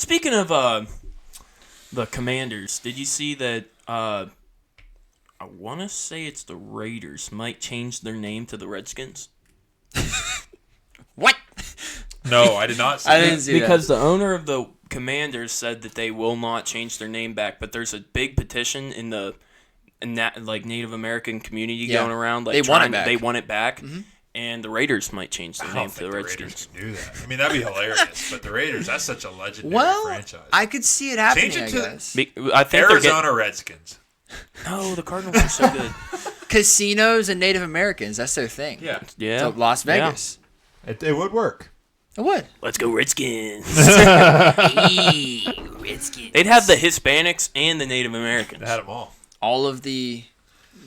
Speaking of the Commanders, did you see that? I want to say it's the Raiders might change their name to the Redskins. What? No, I did not see I didn't that. see Because the owner of the Commanders said that they will not change their name back, but there's a big petition in the Native American community going around. Like, they want it back. They want it back, and the Raiders might change their name to the Raiders Redskins. could do that. I mean, that'd be hilarious. But the Raiders, that's such a legendary franchise. I could see it happening, Change it to I guess. I think Arizona Redskins. No, the Cardinals are so good. Casinos and Native Americans, that's their thing. Yeah. Yeah, So Las Vegas. It would work. It would. Let's go Redskins. Hey, Redskins. They'd have the Hispanics and the Native Americans. They had them all. All of the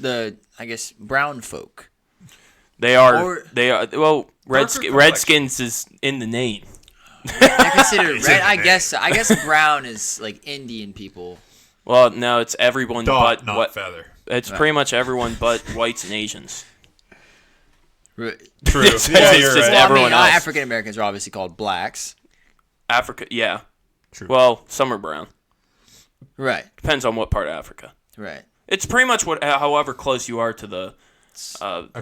I guess brown folk. They are. Or- Well, complexion. Redskins is in the name. They're considered It's red. in the I name. guess brown is like Indian people. Well, no, it's everyone Dot, but not what. feather. It's pretty much everyone but whites and Asians. True. It's Yeah, just you're just right. everyone else. African Americans are obviously called blacks. Africa, yeah. True. Well, some are brown. Right. Depends on what part of Africa. Right. It's pretty much however close you are to the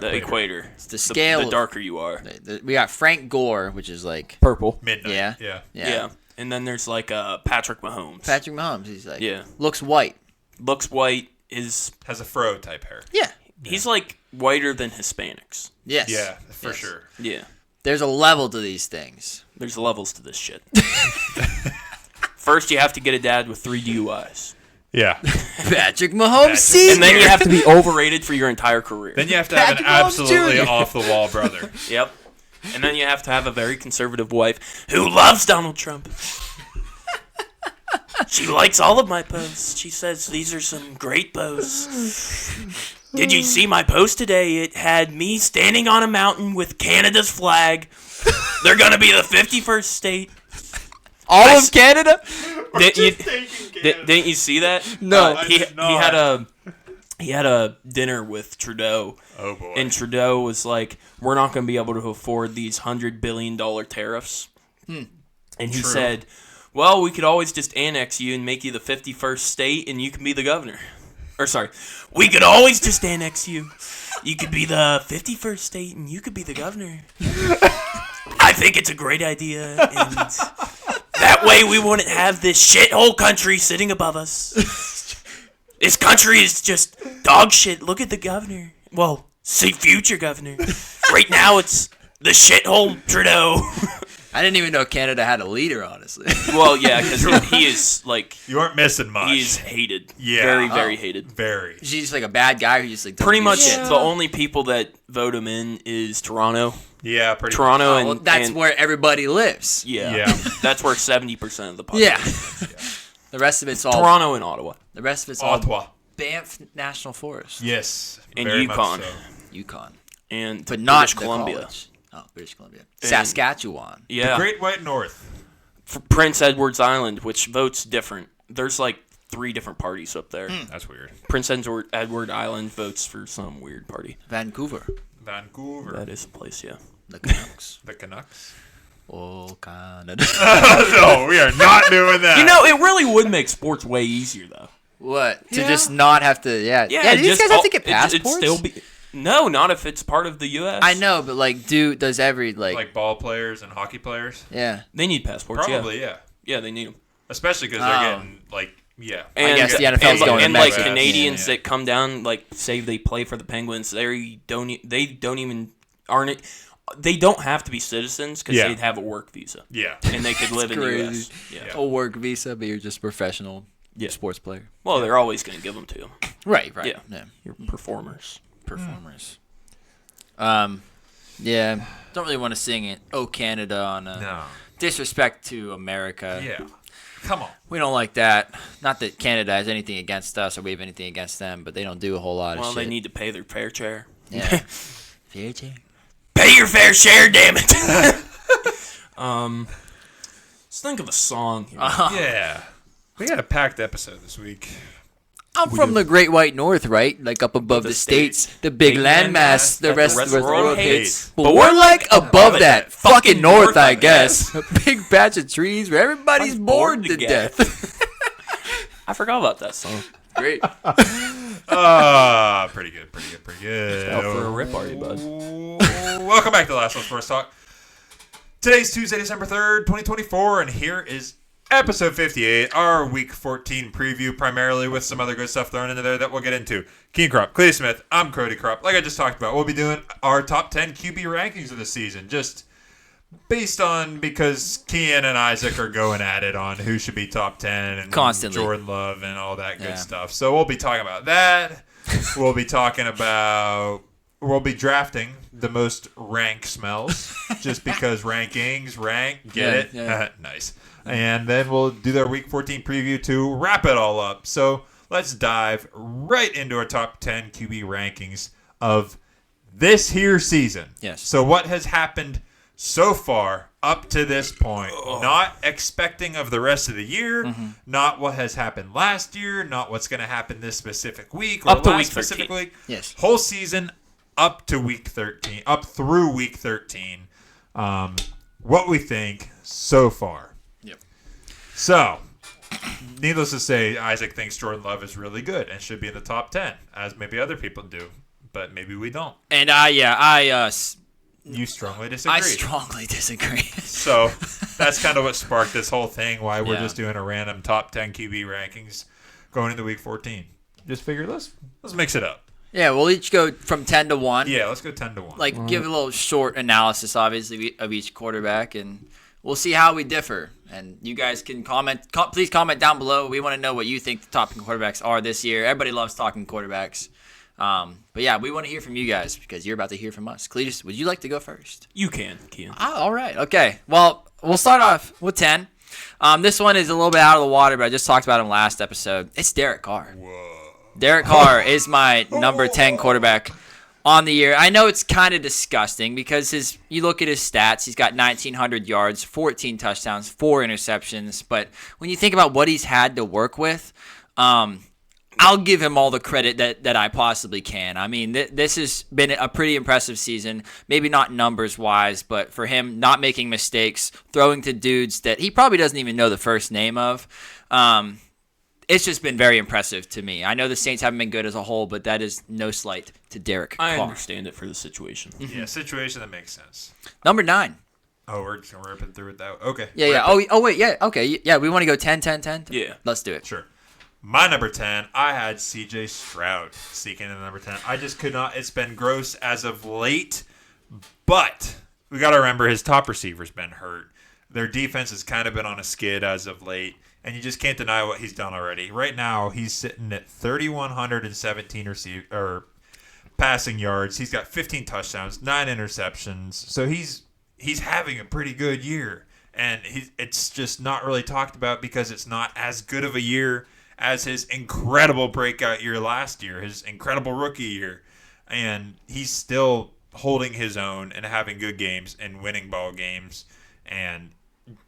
equator. It's the scale. The darker you are. We got Frank Gore, which is like Purple. Midnight. Yeah. Yeah. Yeah. And then there's like Patrick Mahomes. Patrick Mahomes. He's like Yeah. looks white. Looks white. Is Has a fro type hair. Yeah. he's like whiter than Hispanics. Yes. Yeah, for Yes. sure. Yeah. There's a level to these things. There's levels to this shit. First, you have to get a dad with 3 DUIs. Yeah. Patrick Mahomes Sr. And then you have to be overrated for your entire career. Then you have to have an Patrick Mahomes absolutely Jr. off the wall brother. Yep. And then you have to have a very conservative wife who loves Donald Trump. She likes all of my posts. She says these are some great posts. Did you see my post today? It had me standing on a mountain with Canada's flag. They're going to be the 51st state. All of Canada? Didn't you see that? No, I he did he had a dinner with Trudeau. Oh boy. And Trudeau was like, we're not going to be able to afford these $100 billion tariffs. And he True. said, well, we could always just annex you and make you the 51st state and you can be the governor. Or sorry, we could always just annex you. You could be the 51st state and you could be the governor. I think it's a great idea. And that way we wouldn't have this shithole country sitting above us. This country is just dog shit. Look at the governor. Well, see future governor. Right now it's the shithole Trudeau. I didn't even know Canada had a leader, honestly. Well, yeah, because he is, like, You aren't missing much. he is hated. Yeah. Very, very hated. Very. Is he just like a bad guy who just like doesn't Pretty give a much shit? the only people that vote him in is Toronto. Yeah, pretty Toronto Oh, well, that's and where everybody lives. yeah, Yeah. that's where 70% of the Yeah. population. The rest of it's all. Toronto and Ottawa. The rest of it's all Ottawa. Banff National Forest, Yes. And very much Yukon. so. Yukon, And but not British the Columbia. college. Oh, British Columbia, Saskatchewan. Yeah, The Great White North. Prince Edward's Island, which votes different. There's like 3 different parties up there. That's weird. Prince Edward Island votes for some weird party. Vancouver, Vancouver. That is a place, yeah. the Canucks. The Canucks. Oh, Canada. No, we are not doing that. You know, it really would make sports way easier, though. What? To just not have to? Yeah. Yeah, Do these guys have to get passports? It'd still be no, not if it's part of the U.S. I know, but like, does every like ball players and hockey players? Yeah. They need passports. Probably, yeah. Yeah, they need them. Especially because they're getting like, yeah. And, guess the NFL's going and to like Mexico. Canadians Yeah. that come down, like say they play for the Penguins, they don't have to be citizens because Yeah. they'd have a work visa Yeah. and they could live in the U.S. crazy. Yeah. A work visa, but you're just a professional Yeah. sports player. Well, they're always going to give them to you. Right. Yeah. You're performers. Performers. Yeah. Don't really want to sing it. Oh, Canada on No. disrespect to America. Yeah. Come on. We don't like that. Not that Canada has anything against us or we have anything against them, but they don't do a whole lot of Well, shit. they need to pay their fair share. Yeah. Fair share. Pay your fair share, damn it. Let's think of a song here. Yeah. We got a packed episode this week. I'm from the Great White North, right? Like up above the states, the big landmass, the rest of the world hates. But we're like above that, fucking north, I guess. A big patch of trees where everybody's bored to death. I forgot about that song. Great. Pretty good. Out for a rip, are you, bud? Welcome back to Last One Sports Talk. Today's Tuesday, December 3rd, 2024, and here is episode 58, our Week 14 preview, primarily with some other good stuff thrown into there that we'll get into. Keen Crop, Cleety Smith, I'm Cody Crop. Like I just talked about, we'll be doing our top 10 QB rankings of the season, just based on because Kian and Isaac are going at it on who should be top 10 and constantly Jordan Love and all that good stuff. So we'll be talking about that. We'll be drafting the most rank smells just because rank, get it? Yeah. Nice. And then we'll do their Week 14 preview to wrap it all up. So let's dive right into our top 10 QB rankings of this here season. Yes. So what has happened so far up to this point? Not expecting of the rest of the year, not what has happened last year, not what's going to happen this specific week or up to last week specific 13. week. Yes. Whole season up to week 13, up through week 13. What we think so far. So, needless to say, Isaac thinks Jordan Love is really good and should be in the top 10, as maybe other people do, but maybe we don't. And You strongly disagree. I strongly disagree. So, that's kind of what sparked this whole thing, why we're just doing a random top 10 QB rankings going into week 14. Just figure let's mix it up. Yeah, we'll each go from 10 to 1. Yeah, let's go 10 to 1. Like, give a little short analysis, obviously, of each quarterback, and we'll see how we differ. And you guys can comment. Please comment down below. We want to know what you think the top quarterbacks are this year. Everybody loves talking quarterbacks. But yeah, we want to hear from you guys because you're about to hear from us. Cletus, would you like to go first? You can, Kian. All right. Okay. Well, we'll start off with 10. This one is a little bit out of the water, but I just talked about him last episode. It's Derek Carr. Whoa. Derek Carr is my number 10 quarterback on the year. I know it's kind of disgusting because you look at his stats, he's got 1,900 yards, 14 touchdowns, 4 interceptions. But when you think about what he's had to work with, I'll give him all the credit that I possibly can. I mean, this has been a pretty impressive season. Maybe not numbers-wise, but for him not making mistakes, throwing to dudes that he probably doesn't even know the first name of. It's just been very impressive to me. I know the Saints haven't been good as a whole, but that is no slight to Derek Carr. I understand it for the situation. Yeah, situation that makes sense. Number 9. Oh, we're just going to rip it through with that. Okay. Yeah. Oh, wait. Yeah. Okay. Yeah. We want to go 10, 10, 10. Yeah. Let's do it. Sure. My number 10, I had CJ Stroud sneaking in the number 10. I just could not. It's been gross as of late, but we got to remember his top receiver's been hurt. Their defense has kind of been on a skid as of late, and you just can't deny what he's done already. Right now, he's sitting at 3,117 passing yards. He's got 15 touchdowns, 9 interceptions. So he's having a pretty good year, and it's just not really talked about because it's not as good of a year as his incredible breakout year last year, his incredible rookie year. And he's still holding his own and having good games and winning ball games, and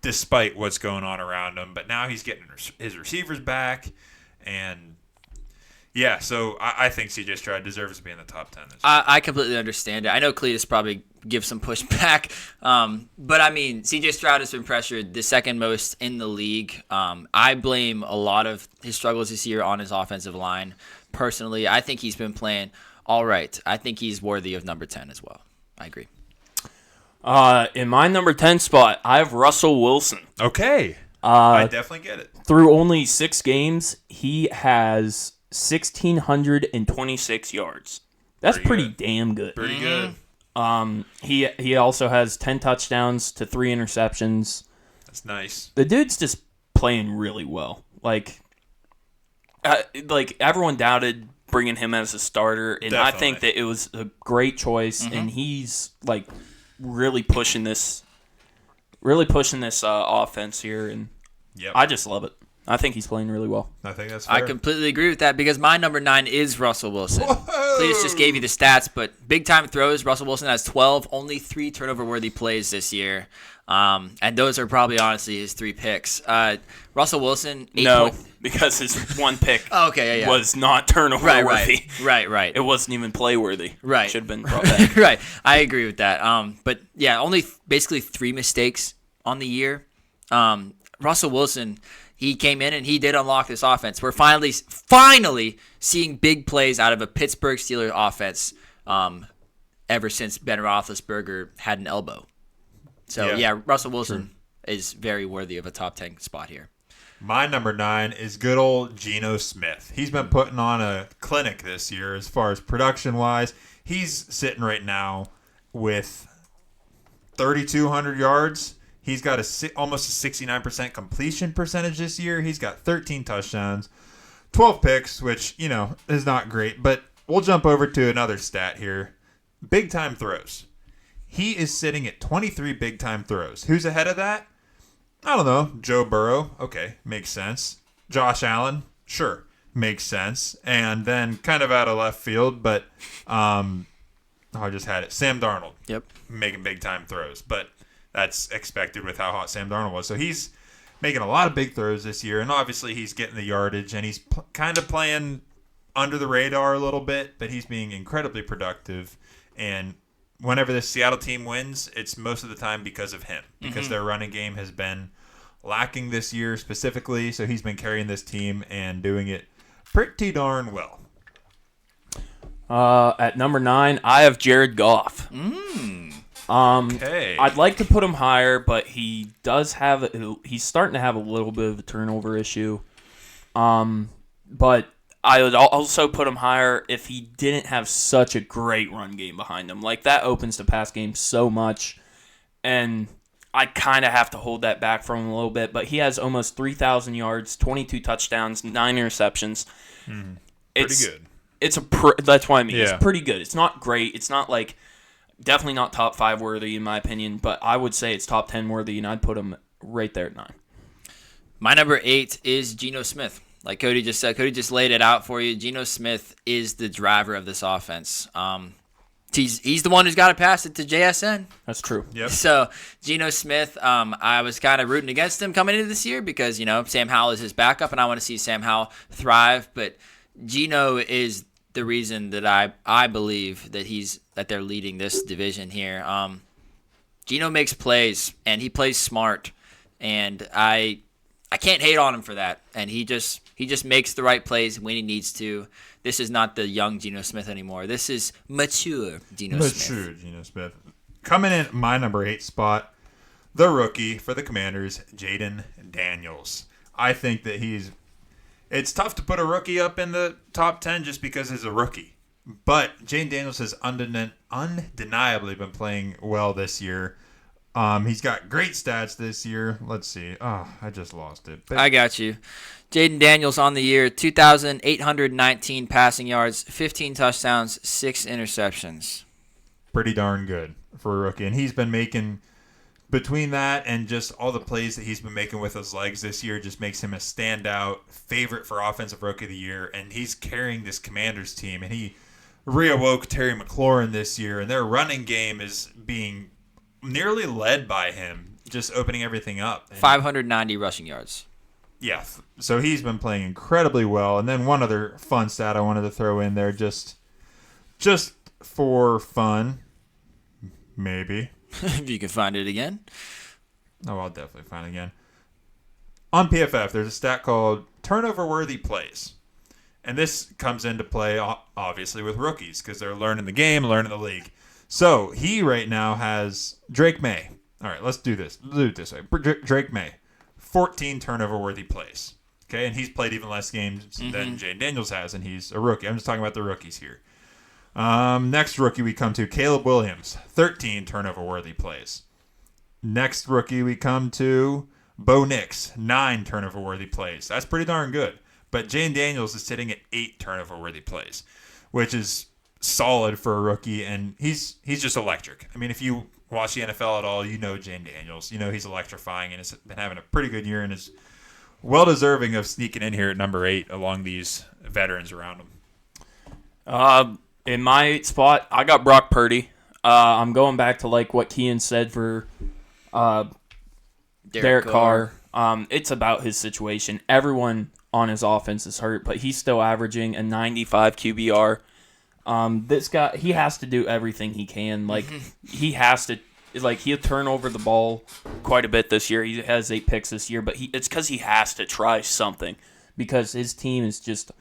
despite what's going on around him. But now he's getting his receivers back, and yeah, so I think CJ Stroud deserves to be in the top 10 this year. I completely understand it. I know Cletus probably gives some pushback, but I mean, CJ Stroud has been pressured the second most in the league. I blame a lot of his struggles this year on his offensive line. Personally, I think he's been playing all right. I think he's worthy of number 10 as well. I agree. In my number 10 spot, I have Russell Wilson. Okay. I definitely get it. Through only 6 games, he has 1,626 yards. That's pretty damn good. Pretty good. He also has 10 touchdowns to 3 interceptions. That's nice. The dude's just playing really well. Like everyone doubted bringing him as a starter, and Definitely. I think that it was a great choice. And he's like really pushing this offense here, and Yep. I just love it. I think he's playing really well. I think that's fair. I completely agree with that because my number 9 is Russell Wilson. Whoa! Cletus just gave you the stats, but big time throws. Russell Wilson has 12, only 3 turnover-worthy plays this year. And those are probably honestly his 3 picks. Russell Wilson, 8 No, because his one pick Oh, okay, yeah. was not turnover worthy. Right. It wasn't even play worthy. Right. Should have been brought back. Right. I agree with that. But yeah, only basically 3 mistakes on the year. Russell Wilson, he came in and he did unlock this offense. We're finally seeing big plays out of a Pittsburgh Steelers offense ever since Ben Roethlisberger had an elbow. So, yeah Russell Wilson is very worthy of a top 10 spot here. My number 9 is good old Geno Smith. He's been putting on a clinic this year as far as production-wise. He's sitting right now with 3,200 yards. He's got almost a 69% completion percentage this year. He's got 13 touchdowns, 12 picks, which, is not great. But we'll jump over to another stat here. Big-time throws. He is sitting at 23 big-time throws. Who's ahead of that? I don't know. Joe Burrow. Okay, makes sense. Josh Allen. Sure, makes sense. And then kind of out of left field, but I just had it. Sam Darnold. Yep. Making big-time throws. But that's expected with how hot Sam Darnold was. So he's making a lot of big throws this year, and obviously he's getting the yardage, and he's kind of playing under the radar a little bit, but he's being incredibly productive. And whenever the Seattle team wins, it's most of the time because of him, because their running game has been lacking this year specifically. So he's been carrying this team and doing it pretty darn well. At number 9, I have Jared Goff. Okay. I'd like to put him higher, but he's starting to have a little bit of a turnover issue. But I would also put him higher if he didn't have such a great run game behind him. Like, that opens the pass game so much, and I kind of have to hold that back from him a little bit. But he has almost 3,000 yards, 22 touchdowns, 9 interceptions. Pretty good. That's what I mean. Yeah. It's pretty good. It's not great. It's not like definitely not top 5 worthy in my opinion, but I would say it's top 10 worthy, and I'd put him right there at 9. My number 8 is Geno Smith. Like Cody just said, Cody just laid it out for you. Geno Smith is the driver of this offense. He's the one who's got to pass it to JSN. That's true. Yep. So Geno Smith, I was kind of rooting against him coming into this year because, Sam Howell is his backup, and I want to see Sam Howell thrive. But Geno is the reason that I believe that they're leading this division here. Geno makes plays, and he plays smart, and I can't hate on him for that. And he just makes the right plays when he needs to. This is not the young Geno Smith anymore. This is mature Geno Smith. Mature Geno Smith. Coming in at my number 8 spot, the rookie for the Commanders, Jaden Daniels. I think that it's tough to put a rookie up in the top 10 just because he's a rookie. But Jaden Daniels has undeniably been playing well this year. He's got great stats this year. Let's see. Oh, I just lost it. But I got you. Jaden Daniels on the year, 2,819 passing yards, 15 touchdowns, 6 interceptions. pretty darn good for a rookie. And he's been making, between that and just all the plays that he's been making with his legs this year, just makes him a standout favorite for Offensive Rookie of the Year. And he's carrying this Commanders team. And he reawoke Terry McLaurin this year. And their running game is being nearly led by him, just opening everything up. And 590 rushing yards. yeah, so he's been playing incredibly well. And then one other fun stat I wanted to throw in there, just for fun, maybe. If you can find it again. Oh, I'll definitely find it again. On PFF, there's a stat called turnover-worthy plays. And this comes into play, obviously, with rookies because they're learning the game, learning the league. So he right now has Drake May. All right, let's do this. Let's do it this way. Drake May, 14 turnover-worthy plays. Okay, and he's played even less games than Jaden Daniels has, and he's a rookie. I'm just talking about the rookies here. Next rookie we come to, Caleb Williams, 13 turnover-worthy plays. Next rookie we come to, Bo Nix, 9 turnover-worthy plays. That's pretty darn good. But Jaden Daniels is sitting at 8 turnover-worthy plays, which is solid for a rookie, and he's just electric. I mean, if you watch the NFL at all, you know Jaden Daniels. You know he's electrifying and has been having a pretty good year and is well deserving of sneaking in here at number 8 along these veterans around him. In my 8th spot, I got Brock Purdy. I'm going back to like what Kean said for Derek Carr. It's about his situation. Everyone on his offense is hurt, but he's still averaging a 95 QBR. This guy, he has to do everything he can. Like he has to. Like he'll turn over the ball quite a bit this year. He has 8 picks this year, but it's because he has to try something because his team is just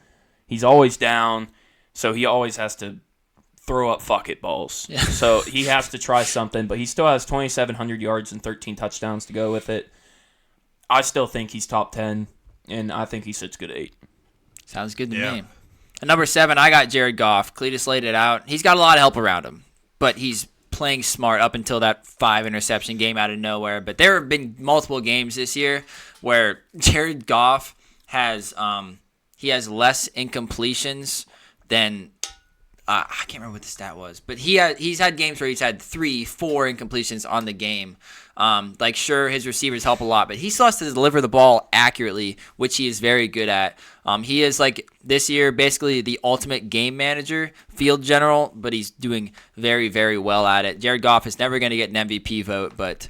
he's always down, so he always has to throw up fuck it balls. Yeah. So he has to try something, but he still has 2,700 yards and 13 touchdowns to go with it. I still think he's top 10, and I think he sits good at 8. Sounds good to me. At number 7, I got Jared Goff. Cletus laid it out. He's got a lot of help around him, but he's playing smart up until that 5-interception game out of nowhere. But there have been multiple games this year where Jared Goff has he has less incompletions than I can't remember what the stat was, but he's had games where he's had 3-4 incompletions on the game. Like sure, his receivers help a lot, but he still has to deliver the ball accurately, which he is very good at. He is like this year basically the ultimate game manager, field general, but he's doing very, very well at it. Jared Goff is never going to get an MVP vote, but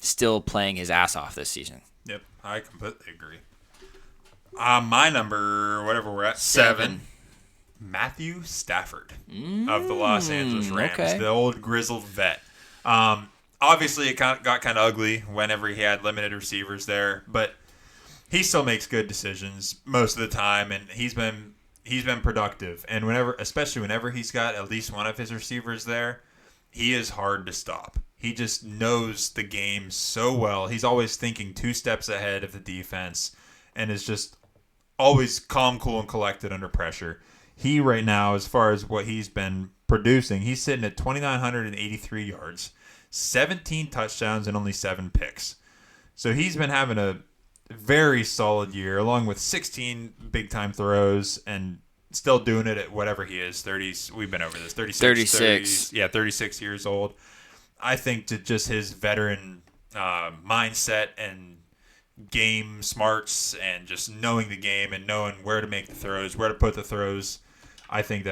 still playing his ass off this season. Yep, I completely agree. My number, whatever we're at, 7. Matthew Stafford of the Los Angeles Rams, the old grizzled vet. Obviously, it got kind of ugly whenever he had limited receivers there, but he still makes good decisions most of the time, and he's been productive. And especially whenever he's got at least one of his receivers there, he is hard to stop. He just knows the game so well. He's always thinking 2 steps ahead of the defense, and is just always calm, cool, and collected under pressure. He right now, as far as what he's been producing, he's sitting at 2,983 yards, 17 touchdowns, and only 7 picks. So he's been having a very solid year, along with 16 big-time throws, and still doing it at whatever he is, 30s. We've been over this, 36. 36 years old. I think to just his veteran mindset and game smarts and just knowing the game and knowing where to make the throws, where to put the throws, I think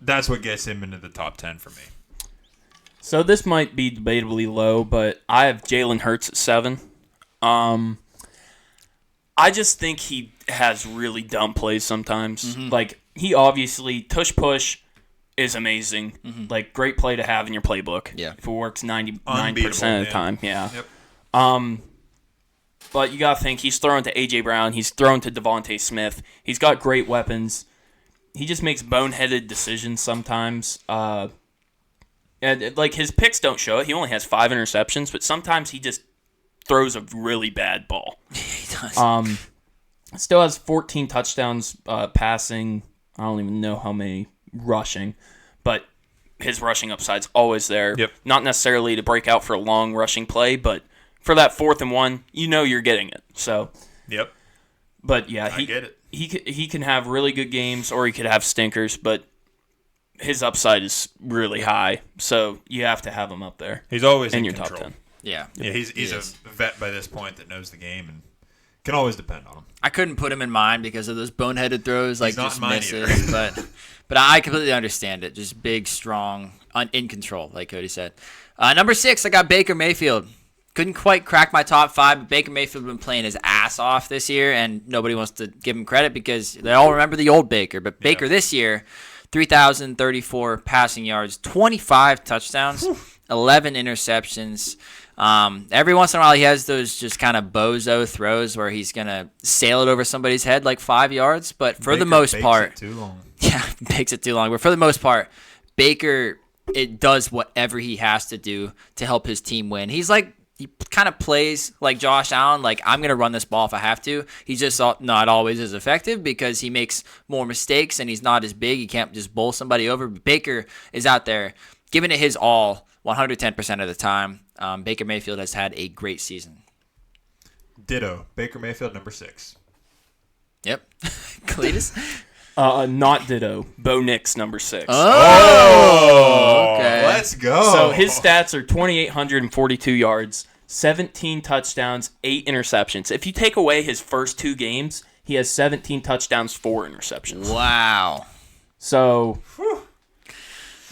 that's what gets him into the top 10 for me. So this might be debatably low, but I have Jalen Hurts at 7. I just think he has really dumb plays sometimes. Like, he obviously, tush push is amazing. Like, great play to have in your playbook. Yeah. If it works 99% of the time. Yeah. Yep. But you got to think, he's thrown to A.J. Brown. He's thrown to Devontae Smith. He's got great weapons. He just makes boneheaded decisions sometimes. And like, his picks don't show it. He only has 5 interceptions, but sometimes he just throws a really bad ball. He does. Still has 14 touchdowns passing. I don't even know how many rushing, but his rushing upside's always there. Yep. Not necessarily to break out for a long rushing play, but for that 4th and 1, you know you're getting it. So. Yep. But yeah, I get it. He can have really good games, or he could have stinkers, but his upside is really high, so you have to have him up there. He's always in in your control. top 10. Yeah. Yeah, he's a vet by this point that knows the game and can always depend on him. I couldn't put him in mine because of those boneheaded throws, like He's not just in mine misses. but I completely understand it. Just big, strong, in control, like Cody said. Number 6, I got Baker Mayfield. Couldn't quite crack my top 5, but Baker Mayfield has been playing his ass off this year, and nobody wants to give him credit because they all remember the old Baker. But Baker this year, 3,034 passing yards, 25 touchdowns, 11 interceptions. Every once in a while, he has those just kind of bozo throws where he's going to sail it over somebody's head like 5 yards. But for the most part, too long. Yeah, makes it too long. But for the most part, Baker, it does whatever he has to do to help his team win. He kind of plays like Josh Allen, like, I'm going to run this ball if I have to. He's just not always as effective because he makes more mistakes and he's not as big. He can't just bowl somebody over. But Baker is out there giving it his all 110% of the time. Baker Mayfield has had a great season. Ditto. Baker Mayfield, number 6. Yep. Cletus? Not ditto. Bo Nix, number 6. Oh, okay. Let's go. So his stats are 2,842 yards, 17 touchdowns, 8 interceptions. If you take away his first 2 games, he has 17 touchdowns, 4 interceptions. Wow. So,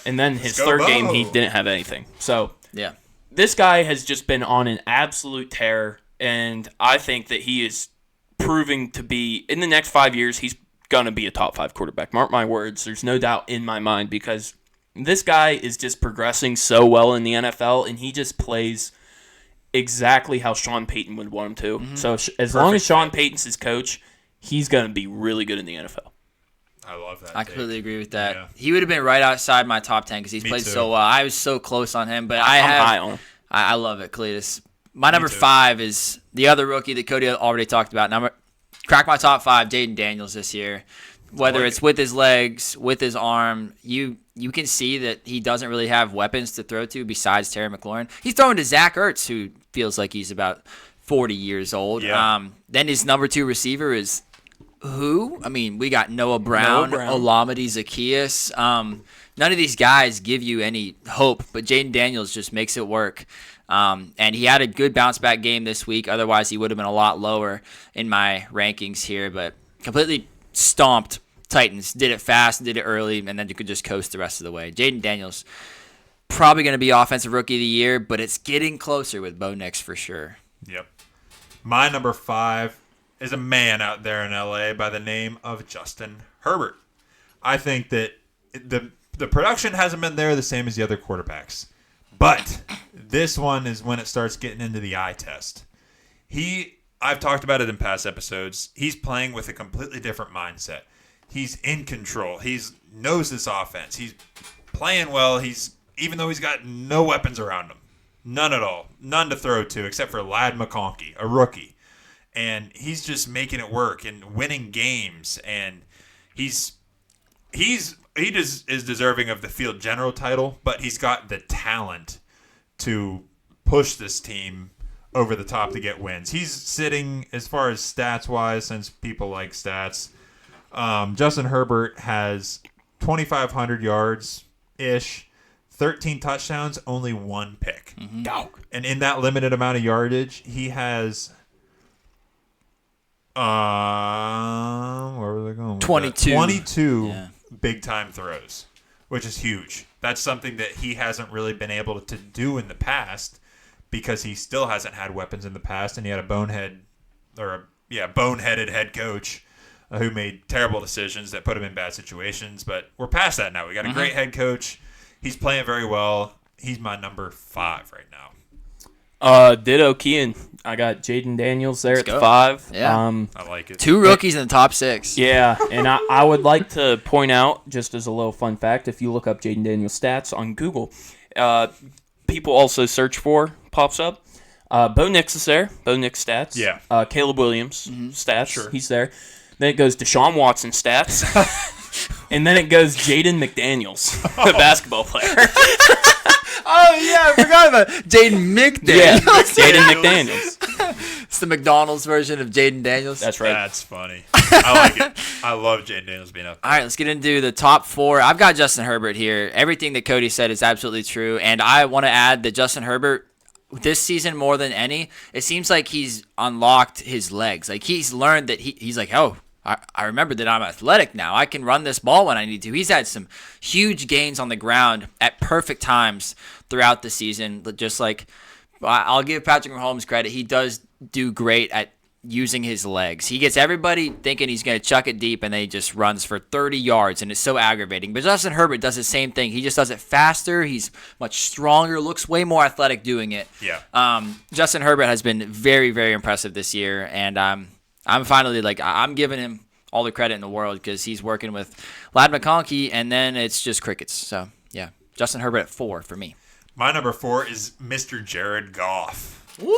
and then his third game, he didn't have anything. So, Yeah. this guy has just been on an absolute tear, and I think that he is proving to be, in the next 5 years, he's going to be a top 5 quarterback. Mark my words. There's no doubt in my mind, because this guy is just progressing so well in the NFL, and he just plays exactly how Sean Payton would want him to. Mm-hmm. So as long as Sean Payton's his coach, he's going to be really good in the NFL. I love that. I completely agree with that. Yeah. He would have been right outside my top 10 because he's Me played too. so well. I was so close on him, but I'm high on him. I love it, Cletus. My number too. 5 is the other rookie that Cody already talked about. Crack my top 5, Jaden Daniels this year. Whether it's with his legs, with his arm, you can see that he doesn't really have weapons to throw to besides Terry McLaurin. He's throwing to Zach Ertz, who feels like he's about 40 years old. Yeah. Then his number 2 receiver is who? I mean, we got Noah Brown, Olamide Zaccheaus. None of these guys give you any hope, but Jaden Daniels just makes it work. And he had a good bounce-back game this week. Otherwise, he would have been a lot lower in my rankings here, but completely stomped Titans. Did it fast, did it early, and then you could just coast the rest of the way. Jaden Daniels, probably going to be Offensive Rookie of the Year, but it's getting closer with Bo Nix for sure. Yep. My number 5 is a man out there in LA by the name of Justin Herbert. I think that the production hasn't been there the same as the other quarterbacks, but this one is when it starts getting into the eye test. I've talked about it in past episodes. He's playing with a completely different mindset. He's in control. He knows this offense. He's playing well. Even though he's got no weapons around him, none at all, none to throw to except for Ladd McConkey, a rookie, and he's just making it work and winning games. And he is deserving of the field general title, but he's got the talent to push this team over the top to get wins. He's sitting, as far as stats wise, since people like stats. Justin Herbert has 2,500 yards ish, 13 touchdowns, only 1 pick. Mm-hmm. And in that limited amount of yardage, he has where was I going? 22. 22 Yeah. big time throws, which is huge. That's something that he hasn't really been able to do in the past because he still hasn't had weapons in the past, and he had a boneheaded head coach who made terrible decisions that put him in bad situations. But we're past that now. We got a great head coach. He's playing very well. He's my number 5 right now. Ditto Kean. I got Jaden Daniels there Let's at go. 5. Yeah. I like it. 2 rookies in the top 6. Yeah, and I would like to point out, just as a little fun fact, if you look up Jaden Daniels stats on Google, people also search for, pops up, Bo Nix is there, Bo Nix stats. Yeah. Caleb Williams stats, Sure. he's there. Then it goes Deshaun Watson stats. And then it goes Jaden McDaniels, the basketball player. Oh, yeah, I forgot about Jaden McDaniels. Yeah, Jaden McDaniels. It's the McDonald's version of Jaden Daniels. That's right. That's funny. I like it. I love Jaden Daniels being up there. All right, let's get into the top 4. I've got Justin Herbert here. Everything that Cody said is absolutely true, and I want to add that Justin Herbert, this season more than any, it seems like he's unlocked his legs. Like, he's learned that he's like, oh, I remember that I'm athletic now. I can run this ball when I need to. He's had some huge gains on the ground at perfect times throughout the season. Just like, I'll give Patrick Mahomes credit. He does do great at using his legs. He gets everybody thinking he's going to chuck it deep, and then he just runs for 30 yards, and it's so aggravating. But Justin Herbert does the same thing. He just does it faster. He's much stronger, looks way more athletic doing it. Yeah. Justin Herbert has been very, very impressive this year, and I'm finally I'm giving him all the credit in the world because he's working with Ladd McConkey, and then it's just crickets. So, yeah, Justin Herbert at 4 for me. My number 4 is Mr. Jared Goff. Woo!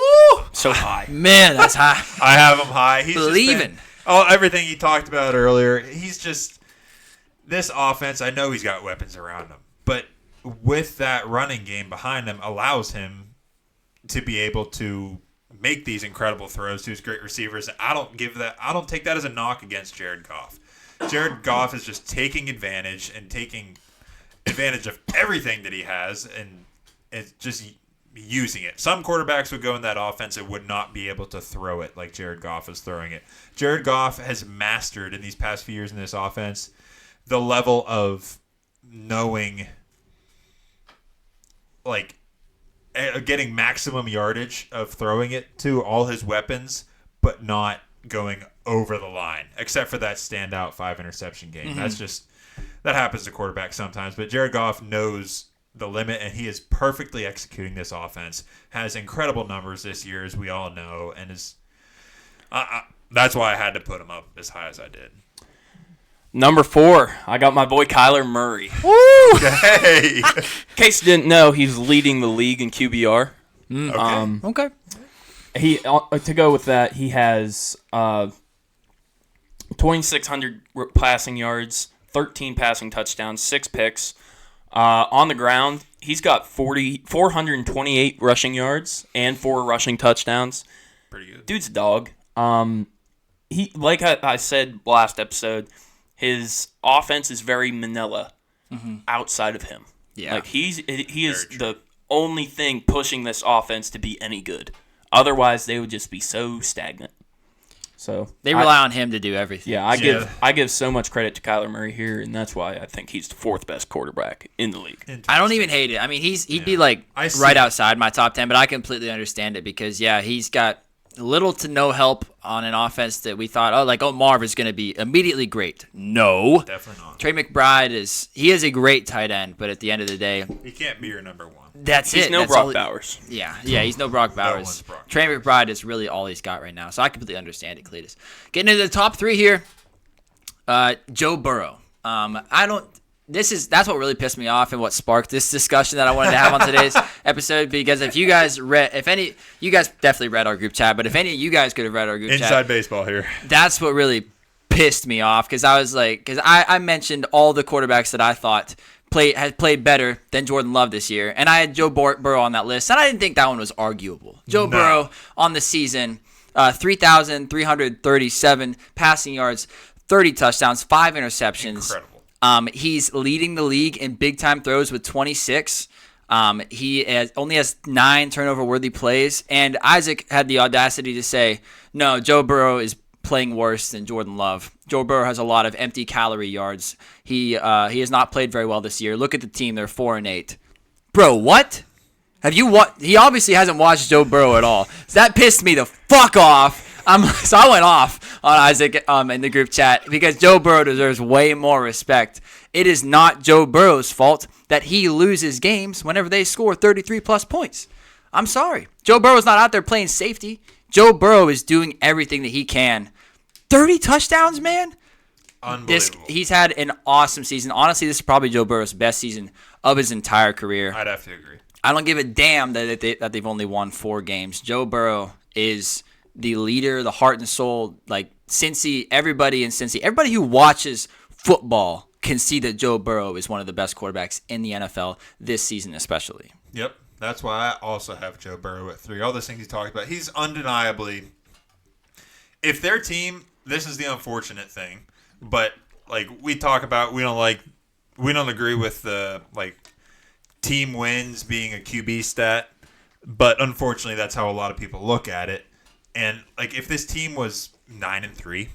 So high. Man, that's high. I have him high. He's just Believing. been- everything he talked about earlier. He's just this offense. I know he's got weapons around him, but with that running game behind him, allows him to be able to make these incredible throws to his great receivers. I don't take that as a knock against Jared Goff. Jared Goff is just taking advantage of everything that he has, and it's just using it. Some quarterbacks would go in that offense and would not be able to throw it like Jared Goff is throwing it. Jared Goff has mastered in these past few years in this offense the level of knowing, like, getting maximum yardage of throwing it to all his weapons, but not going over the line, except for that standout 5 interception game. That happens to quarterbacks sometimes, but Jared Goff knows the limit, and he is perfectly executing this offense. Has incredible numbers this year, as we all know, and is that's why I had to put him up as high as I did. Number 4, I got my boy Kyler Murray. Woo! Hey! In case you didn't know, he's leading the league in QBR. Okay. He to go with that, he has 2,600 passing yards, 13 passing touchdowns, 6 picks. On the ground, he's got 428 rushing yards and 4 rushing touchdowns. Pretty good. Dude's a dog. He, like I said last episode, his offense is very vanilla outside of him. Yeah. Like he is the only thing pushing this offense to be any good. Otherwise, they would just be so stagnant. So They rely on him to do everything. yeah, I give so much credit to Kyler Murray here, and that's why I think he's the 4th best quarterback in the league. I don't even hate it. I mean, he'd be like see right it. outside my top 10, but I completely understand it because, yeah, he's got little to no help on an offense that we thought, Marv is going to be immediately great. No. Definitely not. Trey McBride is a great tight end, but at the end of the day, He can't be your number 1. that's He's it. no That's Brock all- Bowers. Yeah, he's no Brock Bowers. one's Brock Trey McBride is really all he's got right now, so I completely understand it, Cletus. Getting into the top 3 here, Joe Burrow. That's what really pissed me off and what sparked this discussion that I wanted to have on today's episode. Because if you guys you guys definitely read our group chat, but if any of you guys could have read our group chat, Inside baseball here. that's what really pissed me off. Because I mentioned all the quarterbacks that I thought had played better than Jordan Love this year, and I had Joe Burrow on that list, and I didn't think that one was arguable. Joe Burrow on the season, 3,337 passing yards, 30 touchdowns, 5 interceptions. Incredible. He's leading the league in big-time throws with 26. He only has 9 turnover-worthy plays, and Isaac had the audacity to say, no, Joe Burrow is playing worse than Jordan Love. Joe Burrow has a lot of empty calorie yards. He has not played very well this year. Look at the team; they're 4-8. Bro, what? He obviously hasn't watched Joe Burrow at all. So that pissed me the fuck off. So I went off on Isaac in the group chat because Joe Burrow deserves way more respect. It is not Joe Burrow's fault that he loses games whenever they score 33-plus points. I'm sorry. Joe Burrow's not out there playing safety. Joe Burrow is doing everything that he can. 30 touchdowns, man? Unbelievable. He's had an awesome season. Honestly, this is probably Joe Burrow's best season of his entire career. I'd have to agree. I don't give a damn that they've only won 4 games. Joe Burrow is the leader, the heart and soul. Like Cincy, everybody in Cincy, everybody who watches football can see that Joe Burrow is one of the best quarterbacks in the NFL this season especially. Yep. That's why I also have Joe Burrow at 3. All those things he talked about. He's undeniably, if their team, this is the unfortunate thing, but like we talk about, we don't agree with the team wins being a QB stat, but unfortunately that's how a lot of people look at it. And if this team was 9-3,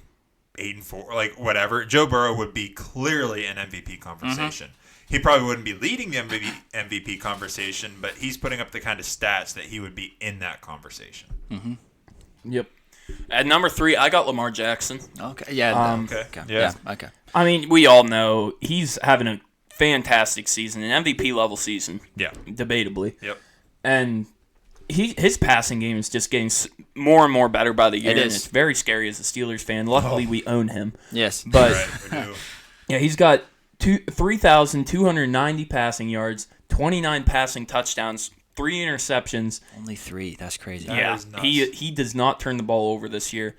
8-4, whatever, Joe Burrow would be clearly an MVP conversation. He probably wouldn't be leading the MVP conversation, but he's putting up the kind of stats that he would be in that conversation. Mm-hmm. Yep. At number 3, I got Lamar Jackson. Okay. Yeah. Okay. Yeah. Okay. I mean, we all know he's having a fantastic season, an MVP level season. Yeah. Debatably. Yep. And his passing game is just getting more and more better by the year. It is. And it's very scary as a Steelers fan. Luckily, we own him. Yes. But Right, we do. yeah, he's got 3,290 passing yards, 29 passing touchdowns, 3 interceptions. Only 3. That's crazy. Yeah, is nuts. he does not turn the ball over this year.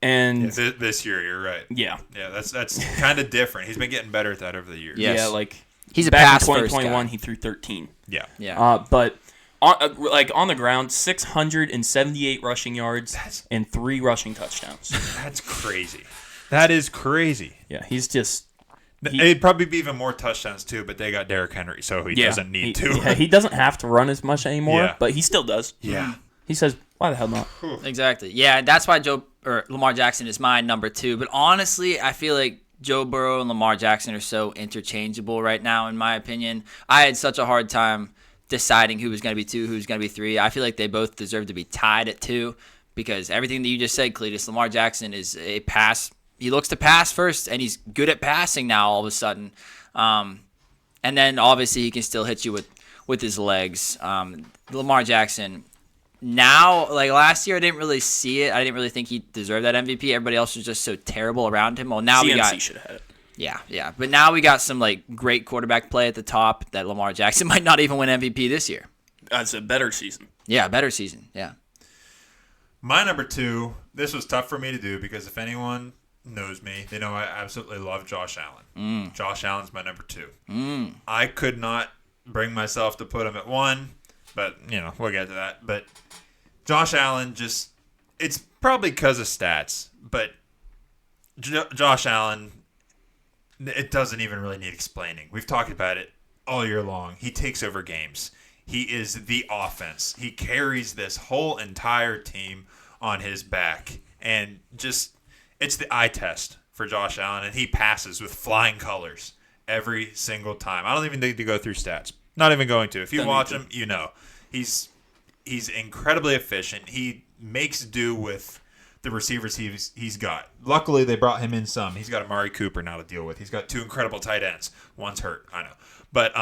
And This year, you're right. yeah, That's kind of different. He's been getting better at that over the years. Yes. yeah, He's a back pass in first 2021, guy. he threw 13. Yeah. Yeah. But on the ground, 678 rushing yards and 3 rushing touchdowns. That's crazy. That is crazy. Yeah, he's just It'd probably be even more touchdowns too, but they got Derrick Henry, so he doesn't need to. Yeah, he doesn't have to run as much anymore, but he still does. Yeah. He says, why the hell not? Exactly. Yeah, that's why Lamar Jackson is my number 2. But honestly, I feel like Joe Burrow and Lamar Jackson are so interchangeable right now, in my opinion. I had such a hard time deciding who was going to be 2, who was going to be 3. I feel like they both deserve to be tied at 2 because everything that you just said, Cletus, Lamar Jackson is a pass. He looks to pass first, and he's good at passing now all of a sudden. And then, obviously, he can still hit you with his legs. Lamar Jackson, now, like last year, I didn't really see it. I didn't really think he deserved that MVP. Everybody else was just so terrible around him. Well, now CMC should have had it. Yeah. But now we got some, like, great quarterback play at the top that Lamar Jackson might not even win MVP this year. That's a better season. Yeah, better season. Yeah. My number 2, this was tough for me to do because if anyone knows me, they know I absolutely love Josh Allen. Josh Allen's my number 2. I could not bring myself to put him at 1, but, we'll get to that. But Josh Allen it's probably because of stats, but Josh Allen, it doesn't even really need explaining. We've talked about it all year long. He takes over games. He is the offense. He carries this whole entire team on his back. And it's the eye test for Josh Allen, and he passes with flying colors every single time. I don't even need to go through stats. Not even going to. If you watch him, you know. He's incredibly efficient. He makes do with the receivers he's got. Luckily, they brought him in some. He's got Amari Cooper now to deal with. He's got 2 incredible tight ends. One's hurt, I know. But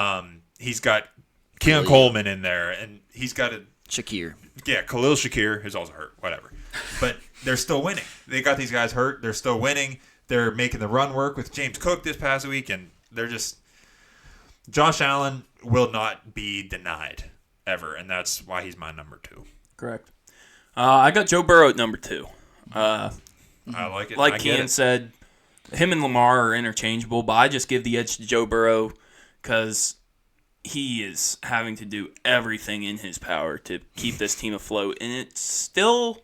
he's got Keon Coleman in there, and he's got Shakir. Yeah, Khalil Shakir, who's also hurt, whatever. But they're still winning. They got these guys hurt. They're still winning. They're making the run work with James Cook this past week, and they're just – Josh Allen will not be denied ever, and that's why he's my number 2. Correct. I got Joe Burrow at number 2. I like it. Like Kean said, him and Lamar are interchangeable, but I just give the edge to Joe Burrow because he is having to do everything in his power to keep this team afloat. And it's still,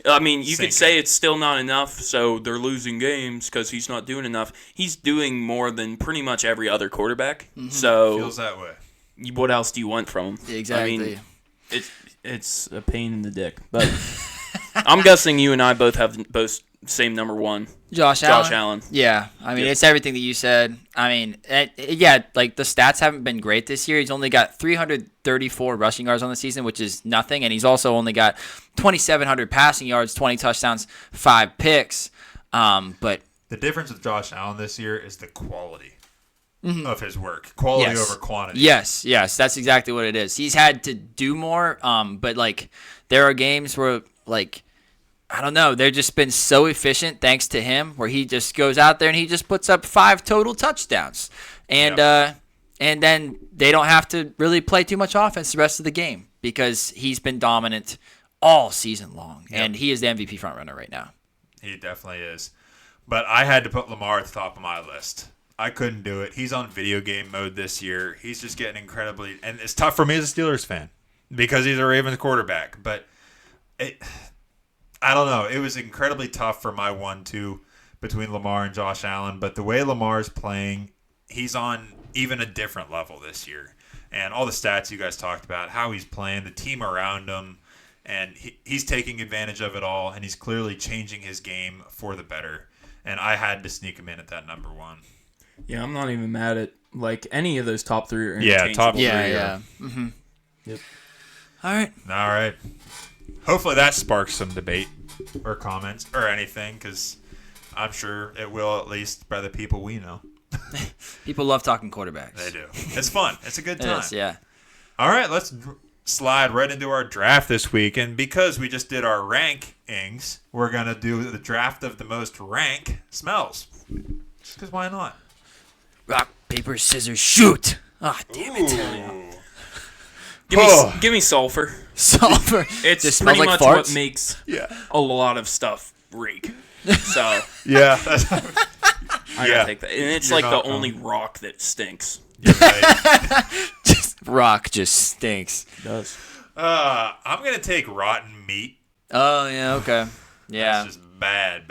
you could say it's still not enough, so they're losing games because he's not doing enough. He's doing more than pretty much every other quarterback. So feels that way. What else do you want from him? Exactly. It's a pain in the dick. But I'm guessing you and I both have same number 1. Josh Allen. Yeah. It's everything that you said. Like the stats haven't been great this year. He's only got 334 rushing yards on the season, which is nothing. And he's also only got 2,700 passing yards, 20 touchdowns, 5 picks. But the difference with Josh Allen this year is the quality of his work. Quality over quantity. Yes. That's exactly what it is. He's had to do more, but, there are games where, I don't know, they've just been so efficient thanks to him where he just goes out there and he just puts up 5 total touchdowns. And and then they don't have to really play too much offense the rest of the game because he's been dominant all season long. Yep. And he is the MVP frontrunner right now. He definitely is. But I had to put Lamar at the top of my list. I couldn't do it. He's on video game mode this year. He's just getting incredibly – and it's tough for me as a Steelers fan because he's a Ravens quarterback. But I don't know. It was incredibly tough for my 1-2 between Lamar and Josh Allen. But the way Lamar's playing, he's on even a different level this year. And all the stats you guys talked about, how he's playing, the team around him, and he's taking advantage of it all, and he's clearly changing his game for the better. And I had to sneak him in at that number 1. Yeah, I'm not even mad at any of those top 3 are interchangeable. Top 3. Yeah. Mm-hmm. Yep. All right. Hopefully that sparks some debate or comments or anything, because I'm sure it will, at least by the people we know. People love talking quarterbacks. They do. It's fun. It's a good time. It is, yeah. All right, let's slide right into our draft this week. And because we just did our rankings, we're going to do the draft of the most rank smells. Because why not? Rock, paper, scissors, shoot. Ah, damn it. Give me sulfur. Sulfur. It's just pretty like much farts? what makes a lot of stuff reek. So yeah, I gotta take that. And it's like the only rock that stinks. You're right. Rock just stinks. It does. I'm gonna take rotten meat. Oh yeah, okay. Yeah. That's just bad.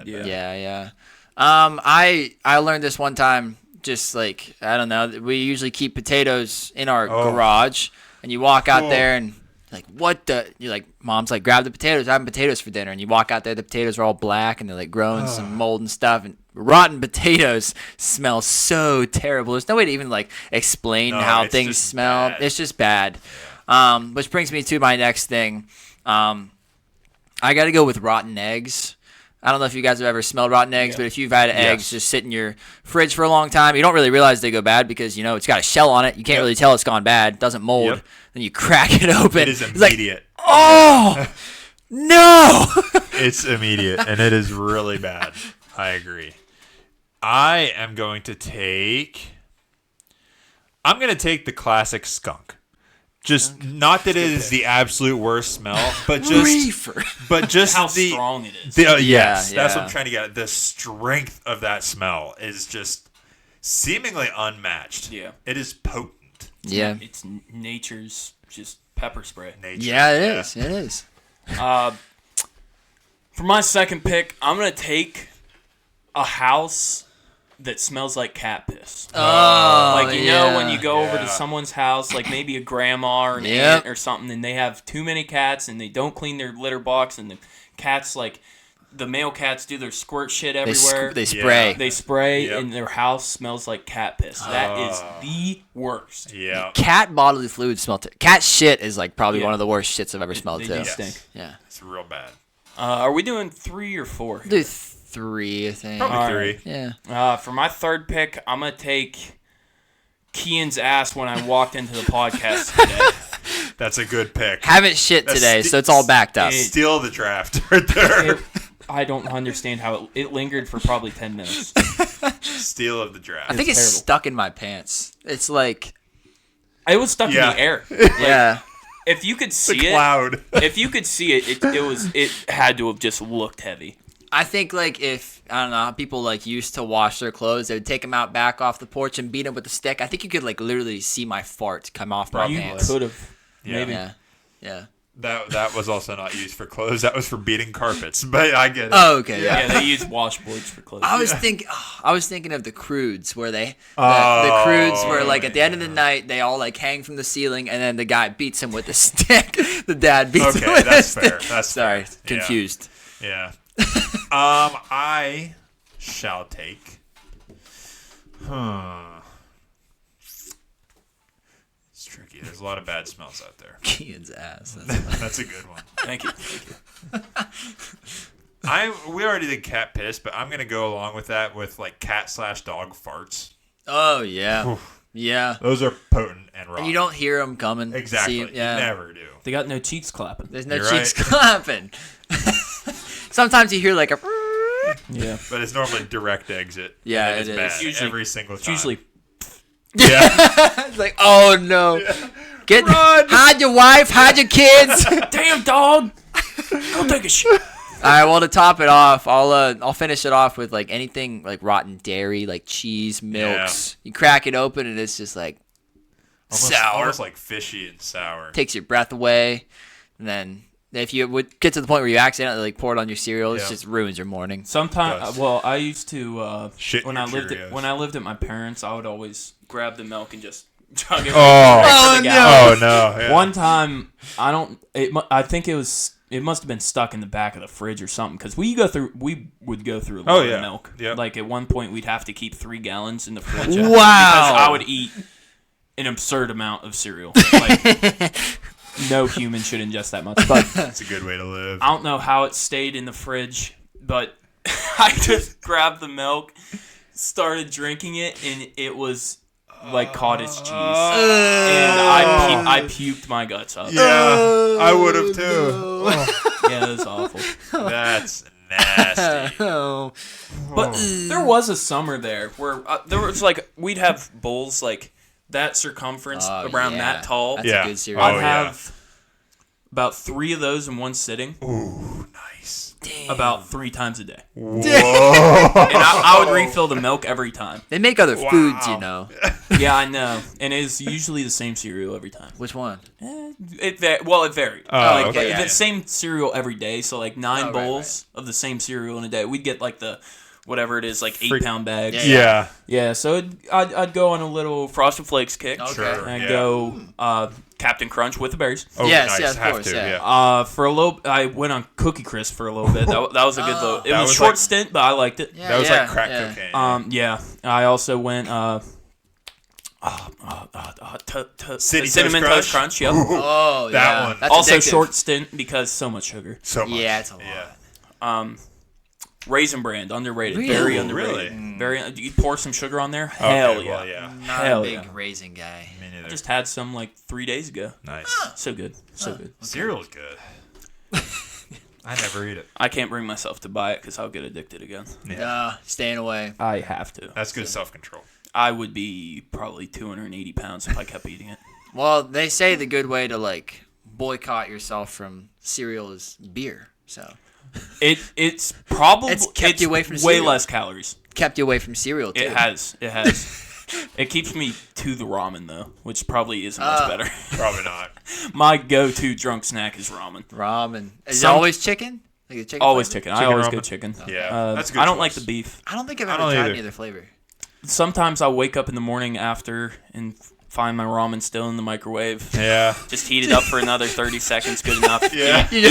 Yeah. Yeah. I learned this one time. Just like I don't know, we usually keep potatoes in our garage, and you walk out there and like what the? You're like, mom's like, grab the potatoes. I'm having potatoes for dinner, and you walk out there, the potatoes are all black and they're like growing some mold and stuff, and rotten potatoes smell so terrible. There's no way to even like explain how things smell. Bad. It's just bad. Which brings me to my next thing. I got to go with rotten eggs. I don't know if you guys have ever smelled rotten eggs, but if you've had eggs just sit in your fridge for a long time, you don't really realize they go bad because, it's got a shell on it. You can't really tell it's gone bad. It doesn't mold. Then you crack it open. It is immediate. It's like, oh, no. It's immediate, and it is really bad. I agree. I'm going to take the classic skunk. Just not that it is the absolute worst smell, but just How the strong it is. yes, that's yeah. what I'm trying to get at. The strength of that smell is just seemingly unmatched. Yeah. It is potent. Yeah. It's nature's just pepper spray. Nature. Yeah, it is. It is. For my second pick, I'm going to take a house that smells like cat piss. Oh, Like, when you go over to someone's house, like maybe a grandma or an aunt or something, and they have too many cats and they don't clean their litter box, and the cats, like, the male cats do their squirt shit everywhere. They spray. They spray, and their house smells like cat piss. That is the worst. Yeah. Cat bodily fluid smell. Cat shit is like probably one of the worst shits I've ever smelled They too. do stink. Yeah. It's real bad. Are we doing 3 or 4? Do 3, I think. Probably 3. Yeah. For my third pick, I'm going to take Kian's ass when I walked into the podcast today. That's a good pick. Haven't shit today, so it's all backed up. Steal the draft right there. I don't understand how it lingered for probably 10 minutes. Steal of the draft. I think it's terrible. stuck in my pants. It's like, It was stuck in the air. yeah. If you could see the it, cloud. if you could see it, it had to have just looked heavy. I think like if I don't know how people like used to wash their clothes, they would take them out back off the porch and beat them with a stick. I think you could like literally see my fart come off my You pants. could have. Maybe. Yeah. That was also not used for clothes. That was for beating carpets. But I get it. Oh, okay. Yeah. Yeah, they use washboards for clothes. I was thinking of the Crudes where the Crudes where like at the end of the night they all like hang from the ceiling and then the guy beats him with a stick. The dad beats him with a stick. Fair. That's Sorry, fair. confused. Yeah. I shall take. It's tricky. There's a lot of bad smells out there. Kian's ass. That's a good one. Thank you. We already did cat piss, but I'm gonna go along with that with like cat/dog farts. Oh yeah, yeah. Those are potent and rotten. And you don't hear them coming. exactly. See, yeah. You never do. They got no cheeks clapping. There's no You're cheeks right. clapping. Sometimes you hear like a. Yeah. But it's normally direct exit. Yeah, and it is. bad Usually- every single time. It's usually Yeah. It's like, oh no. Hide your wife, hide your kids. damn dog. Go take a shit. All right, well to top it off, I'll finish it off with like anything like rotten dairy, like cheese, milks. You crack it open and it's just like sour. Almost like fishy and sour. Takes your breath away, and then if you would get to the point where you accidentally like pour it on your cereal, it just ruins your morning. Sometimes, I used to Shit when your I lived Cheerios. when I lived at my parents, I would always grab the milk and just chug it. Oh. right for the gallon. Oh no! Yeah. One time, I think it must have been stuck in the back of the fridge or something because we would go through a lot of milk. Yep. Like at one point, we'd have to keep 3 gallons in the fridge. Wow. Because I would eat an absurd amount of cereal. Like, no human should ingest that much. But That's a good way to live. I don't know how it stayed in the fridge, but I just grabbed the milk, started drinking it, and it was like cottage cheese. And I puked my guts up. Yeah, I would have too. Yeah, it was awful. That's nasty. Oh. But there was a summer there where there was like we'd have bowls like that circumference around that tall. That's Yeah. a good cereal. I'd Oh, have about 3 of those in one sitting, Ooh, nice. about 3 times a day. Whoa. And I would refill the milk every time. They make other foods, you know. Yeah, I know. And it's usually the same cereal every time. Which one? It varied. Oh, okay. The same cereal every day. So like 9 right, bowls of the same cereal in a day. We'd get like the whatever it is, like 8-pound bags. Yeah. Yeah, so I'd go on a little Frosted Flakes kick. Okay. Sure. And yeah. I'd go Captain Crunch with the berries. Oh, Yes, nice. yeah, of Have course, to, yeah. For a little, I went on Cookie Crisp for a little bit. That was a good little. It That was a was short like- stint, but I liked it. Yeah, That was yeah, like crack yeah. cocaine. Yeah. I also went City Cinnamon Toast Toast Crunch. Yep. Oh, That yeah. one. That's Also addictive. short stint because so much sugar. So much. Yeah, it's a lot. Yeah. Raisin Bran, underrated. Really? Very Ooh, underrated. really? Very. You pour some sugar on there. Hell Okay, yeah. well, yeah. Not Hell a big yeah. raisin guy. Me neither. I just had some like 3 days ago. Nice. So good. So good. Cereal's good. I never eat it. I can't bring myself to buy it because I'll get addicted again. Yeah. Staying away. I have to. That's good self-control. I would be probably 280 pounds if I kept eating it. Well, they say the good way to like boycott yourself from cereal is beer. So It's probably It's kept you away from way cereal. less calories. kept you away from cereal too. It has. It has. It keeps me to the ramen though, which probably isn't much better. Probably not. My go-to drunk snack is ramen. Ramen. Is it Some- always chicken? Like the chicken Always flavor? chicken. I Chicken always ramen? go chicken. Yeah, that's a good I don't choice. like the beef. I don't think I've I ever don't tried either. any other flavor. Sometimes I'll wake up in the morning after and find my ramen still in the microwave. Yeah. Just heat it up for another 30 seconds. Good enough. Yeah. You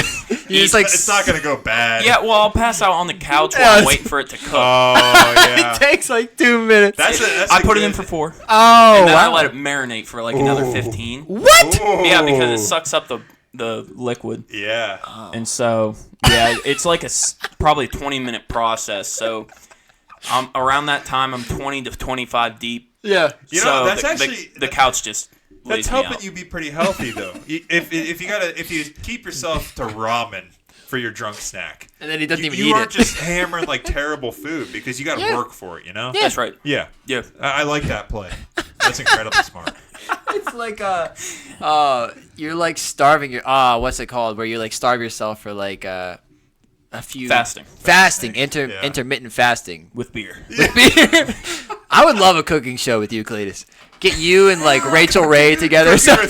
just like It's not going to go bad. Yeah, well, I'll pass out on the couch while I'm waiting for it to cook. Oh, yeah. it takes like 2 minutes. That's I a put it good- in for 4. oh And then I wow. let it marinate for like another 15. What? Yeah, because it sucks up the liquid. Yeah. And so, yeah, it's like probably a 20-minute process. So, around that time, I'm 20 to 25 deep. Yeah. You know, So that's the, actually... the couch just lays That's me helping out. you be pretty healthy, though. If you keep yourself to ramen for your drunk snack, And then he doesn't even you eat aren't it. just hammering like terrible food because you got to Yeah. work for it. You know? That's right. Yeah. Yeah. I like that play. That's incredibly smart. It's like you're like starving your what's it called? Where you like starve yourself for like a few Fasting Yeah. intermittent fasting. with beer. Beer. I would love a cooking show with you, Cletus. Get you and like Rachel Ray together or something.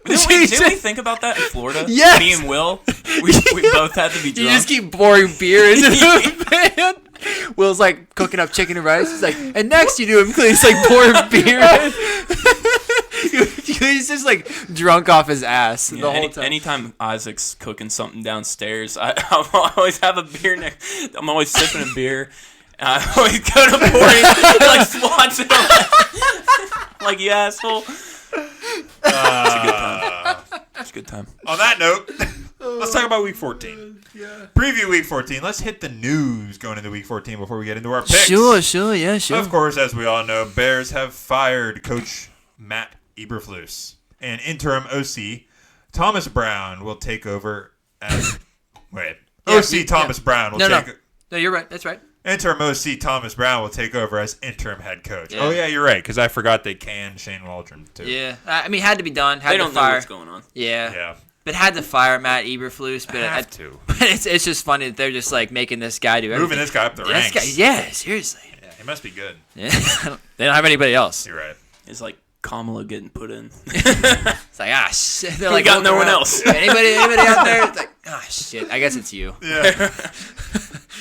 Didn't we think about that in Florida? Yes. Me and Will, we both had to be drunk. You just keep pouring beer into the pan. Will's like cooking up chicken and rice. He's like, and next you do him, Cletus like pouring beer in. He's just like drunk off his ass the whole time. Anytime Isaac's cooking something downstairs, I always have a beer next. I'm always sipping a beer. And I always go to pour it, he like swats it away. Like, you asshole. It's a good time. On that note, let's talk about Week 14. Preview Week 14. Let's hit the news going into Week 14 before we get into our picks. Sure, yeah, Of course, as we all know, Bears have fired Coach Matt Eberflus. And interim OC Thomas Brown will take over as... Wait. OC Thomas Brown will take... No, you're right. That's right. Interim OC Thomas Brown will take over as interim head coach. Yeah. Oh, yeah, you're right, because I forgot they canned Shane Waldron, too. Yeah. I mean, had to be done. Had They to don't know fire. what's going on. Yeah. Yeah. But had to fire Matt Eberflus. But Have to. But it's just funny that they're just like making this guy do everything. Moving this guy up the This ranks. guy, yeah, seriously. Yeah, he must be good. Yeah. They don't have anybody else. You're right. It's like Kamala getting put in. It's like, shit. They're like, got no looking one around. else. Anybody out there? It's like, shit. I guess it's you. Yeah.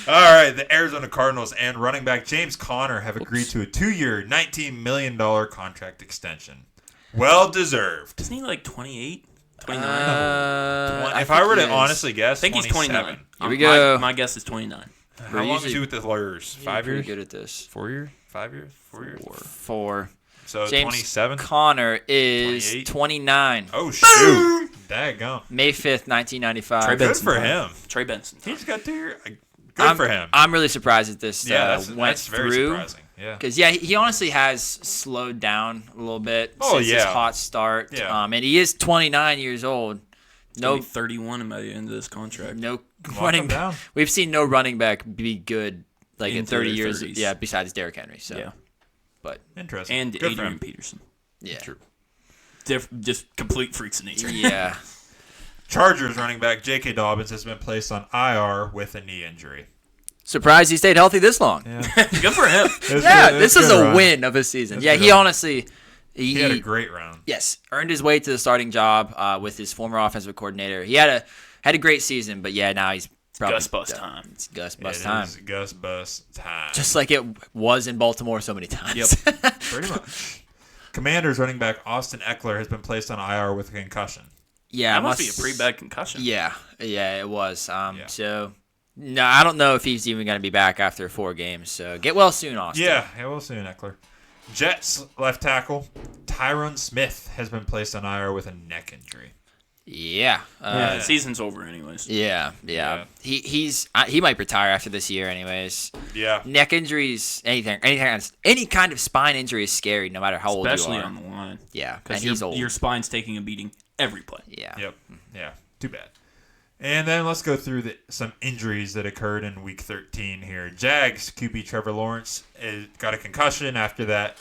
All right, the Arizona Cardinals and running back James Conner have agreed to a 2-year, $19 million contract extension. Well deserved. Isn't he like 28? 29? If I were to honestly guess, I think he's 29. Here we go. My guess is 29. How long is he with the Lawyers? 5 Pretty years? good at this. 4 years? 5 years? 4 years? 4. So James 27? Connor is 28. 29. Oh, shoot. Daggone. May 5th, 1995. Trey Good Benson for time. him. Trey Benson. He's got 2 years. Good for him. I'm really surprised that this Yeah, went that's very through. surprising. Yeah. Because, yeah, he honestly has slowed down a little bit Oh, since his yeah. hot start. Yeah. And he is 29 years old. No, No, 31 by the end of this contract. no him running down. We've seen no running back be good like in Into 30 their years. 30s. Yeah, besides Derrick Henry. So, Yeah. but Interesting. And Good for Adrian him. Peterson. yeah, True. Just complete freaks of nature. yeah. Chargers running back J.K. Dobbins has been placed on IR with a knee injury. Surprised he stayed healthy this long. Yeah, Good for him. this is a win of his season. That's Yeah, good he run. honestly He had a great round. yes earned his way to the starting job with his former offensive coordinator. He had a great season, but yeah, now he's Probably Gus Bus done. time. It's Gus Bus It time. is Gus Bus time. Just like it was in Baltimore so many times. Yep. Pretty much. Commanders running back Austin Eckler has been placed on IR with a concussion. Yeah, That must be a pretty bad concussion. Yeah, it was. So, no, I don't know if he's even going to be back after 4 games. So, get well soon, Austin. Yeah, we'll soon, Eckler. Jets left tackle Tyron Smith has been placed on IR with a neck injury. Yeah. The season's over anyways. Yeah. He might retire after this year, anyways. Yeah. Neck injuries, any kind of spine injury is scary, no matter how old you are. Especially on the line. Yeah, and Because he's old. your spine's taking a beating every play. Yeah. Yep. Yeah. Too bad. And then let's go through some injuries that occurred in Week 13 here. Jags QB Trevor Lawrence got a concussion after that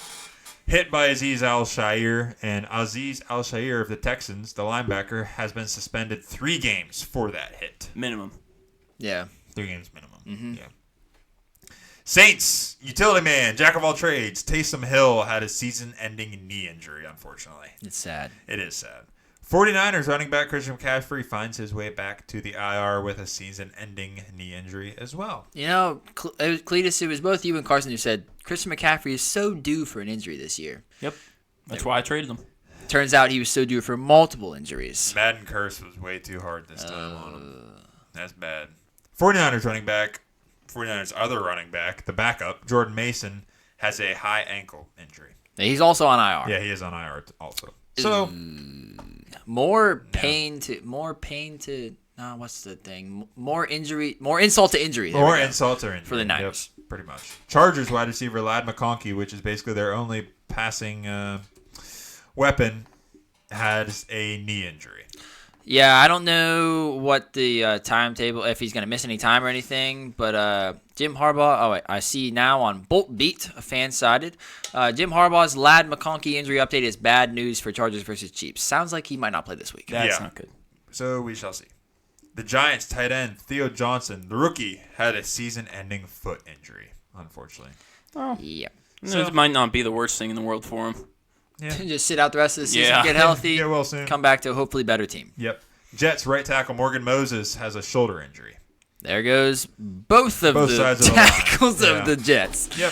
hit by Azeez Al-Shaair. And Azeez Al-Shaair of the Texans, the linebacker, has been suspended 3 games for that hit. Minimum. Yeah. 3 games minimum. Mm-hmm. Yeah. Saints, utility man, jack of all trades, Taysom Hill had a season-ending knee injury, unfortunately. It's sad. It is sad. 49ers running back Christian McCaffrey finds his way back to the IR with a season-ending knee injury as well. You know, Cletus, it was both you and Carson who said Christian McCaffrey is so due for an injury this year. Yep. That's why I traded him. Turns out he was so due for multiple injuries. Madden curse was way too hard this time on him. That's bad. 49ers other running back, the backup, Jordan Mason, has a high ankle injury. He's also on IR. Yeah, he is on IR also. So more pain to what's the thing? More insult to injury. There more we go. insults are injury. For the Niners. Yep, pretty much. Chargers wide receiver Lad McConkey, which is basically their only passing weapon, has a knee injury. Yeah, I don't know what the timetable, if he's going to miss any time or anything, but Jim Harbaugh, I see now on Bolt Beat, a fan sided, Jim Harbaugh's Lad McConkey injury update is bad news for Chargers versus Chiefs. Sounds like he might not play this week. That's not good. So we shall see. The Giants tight end Theo Johnson, the rookie, had a season-ending foot injury, unfortunately. Oh. Yeah. This might not be the worst thing in the world for him. Yeah. Just sit out the rest of the season, Yeah. get healthy, Get well soon. come back to a hopefully better team. Yep. Jets right tackle Morgan Moses has a shoulder injury. There goes both of the sides of the line. tackles Yeah. of the Jets. Yep.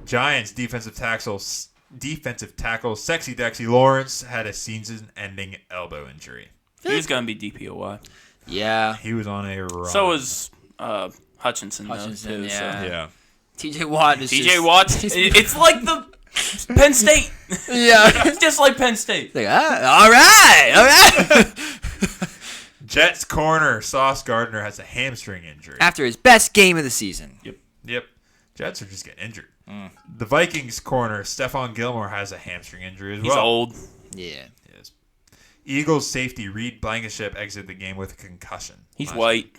Giants defensive tackle Sexy Dexy Lawrence had a season-ending elbow injury. He's going to be DPOY. Yeah. He was on a run. So is Hutchinson, Hutchinson, too. yeah. Yeah. TJ Watt is TJ Watt, it's like the Penn State. Yeah. It's just like Penn State. Like, all right. Jets corner Sauce Gardner has a hamstring injury. After his best game of the season. Yep. Jets are just getting injured. The Vikings corner Stephon Gilmore has a hamstring injury as He's well. old. Yeah. Yes. Eagles safety Reed Blankenship exited the game with a concussion. He's white.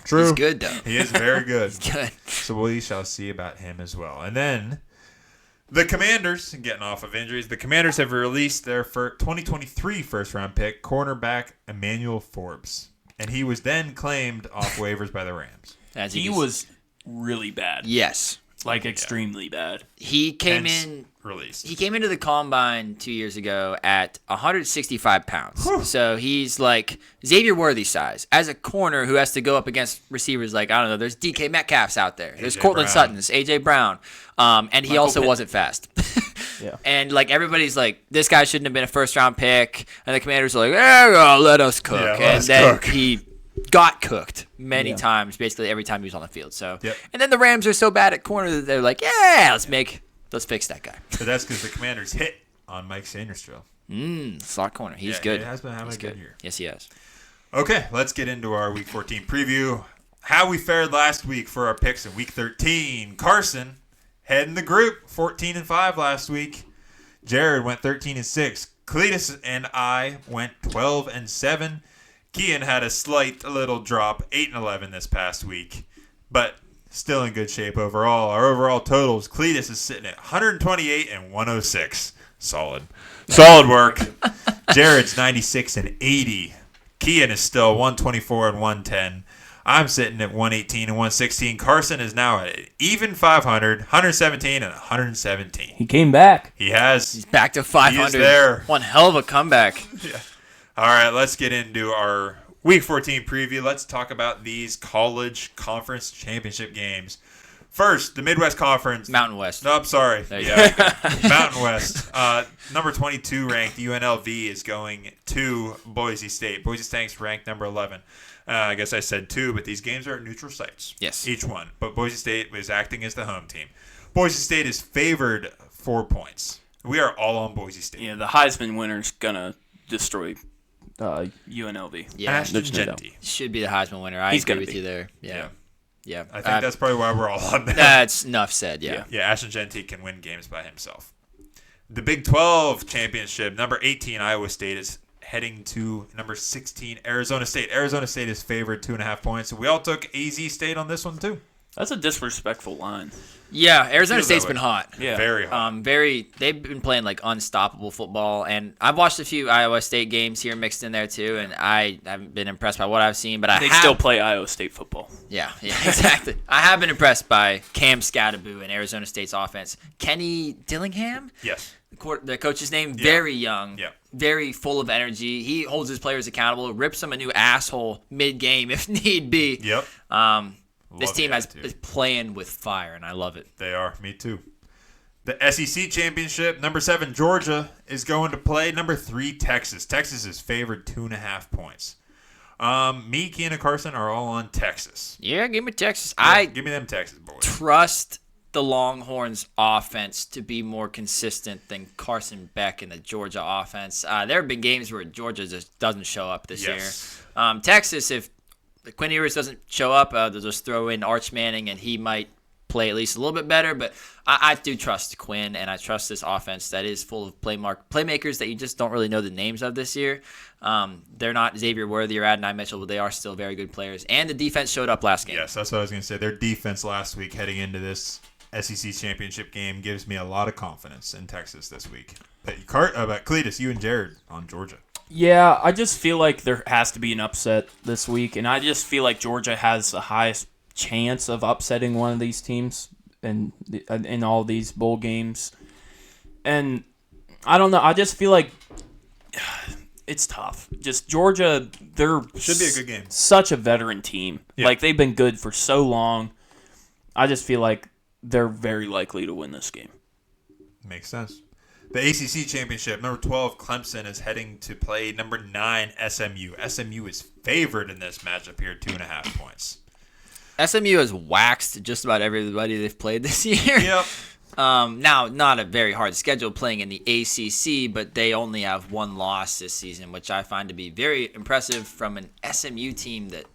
True. He's good, though. He is very good. Good. So we shall see about him as well. And then the Commanders, getting off of injuries, the Commanders have released their 2023 first-round pick, cornerback Emmanuel Forbes. And he was then claimed off waivers by the Rams. He was really bad. Yes. Like, extremely bad. He came Hence in. released. He came into the combine 2 years ago at 165 pounds. Whew. So he's like Xavier Worthy size. As a corner who has to go up against receivers like, I don't know, there's DK Metcalfs out there. There's A.J. Cortland Brown. Suttons, A.J. Brown. And he Michael also Pitt. wasn't fast. Yeah. And like everybody's like, this guy shouldn't have been a first-round pick. And the Commanders are like, let us cook. Yeah, let and us then cook. he got cooked many times, basically every time he was on the field. So, Yep. And then the Rams are so bad at corner that they're like, yeah, let's fix that guy. But that's because the Commanders hit on Mike Sainrisville. Slot corner. He's Yeah, good. He has been having He's a good year. Yes, he has. Okay, let's get into our Week 14 preview. How we fared last week for our picks in Week 13. Carson heading the group, 14-5 last week. Jared went 13-6. Cletus and I went 12-7. Kian had a slight little drop, 8-11 this past week, but still in good shape overall. Our overall totals, Cletus is sitting at 128 and 106. Solid work. Jared's 96 and 80. Kian is still 124 and 110. I'm sitting at 118 and 116. Carson is now at even 500, 117 and 117. He came back. He has. He's back to 500. He is there. One hell of a comeback. All right, let's get into our Week 14 preview. Let's talk about these college conference championship games. First, the Midwest Conference. Mountain West. No, I'm sorry. There you Mountain West. Number 22 ranked UNLV is going to Boise State. Boise State's ranked number 11. I guess I said 2, but these games are at neutral sites. Yes. Each one. But Boise State is acting as the home team. Boise State is favored 4 points. We are all on Boise State. Yeah, the Heisman winner's going to destroy UNLV. Yeah. Ashton There's no doubt. Genty. Should be the Heisman winner. I He's agree gonna with be. you there. Yeah. I think that's probably why we're all on that. That's enough said. Yeah. Yeah, Ashton Genty can win games by himself. The Big 12 championship, number 18 Iowa State is heading to number 16 Arizona State. Arizona State is favored 2.5 points. We all took AZ State on this one too. That's a disrespectful line. Yeah. Arizona Feels that State's way. been hot. Yeah. Very hot. They've been playing like unstoppable football, and I've watched a few Iowa State games here mixed in there too, and I haven't been impressed by what I've seen, but They still play Iowa State football. Yeah, exactly. I have been impressed by Cam Scatterbu and Arizona State's offense. Kenny Dillingham, Yes. the coach's name, very young, Yeah. very full of energy. He holds his players accountable, rips them a new asshole mid-game if need be. Yep. This Love team the is attitude. playing with fire, and I love it. They are. Me too. The SEC championship, number 7 Georgia is going to play number 3 Texas. Texas is favored 2.5 points. Me, Kean, and Carson are all on Texas. Yeah, give me Texas. Give me them Texas boys. Trust the Longhorns offense to be more consistent than Carson Beck and the Georgia offense. There have been games where Georgia just doesn't show up this Yes. year. Texas, if Quinn Ewers doesn't show up, they'll just throw in Arch Manning and he might play at least a little bit better. But I do trust Quinn, and I trust this offense that is full of playmakers that you just don't really know the names of this year. They're not Xavier Worthy or Adonai Mitchell, but they are still very good players. And the defense showed up last game. Yes, that's what I was going to say. Their defense last week heading into this SEC championship game gives me a lot of confidence in Texas this week. But Cletus, you and Jared on Georgia. Yeah, I just feel like there has to be an upset this week, and I just feel like Georgia has the highest chance of upsetting one of these teams in all these bowl games. And I don't know, I just feel like it's tough. Just Georgia, they're Should be a good game. Such a veteran team. Yeah. Like, they've been good for so long. I just feel like they're very likely to win this game. Makes sense. The ACC championship, number 12 Clemson is heading to play number 9 SMU. SMU is favored in this matchup here, 2.5 points. SMU has waxed just about everybody they've played this year. Yep. Now, not a very hard schedule playing in the ACC, but they only have one loss this season, which I find to be very impressive from an SMU team that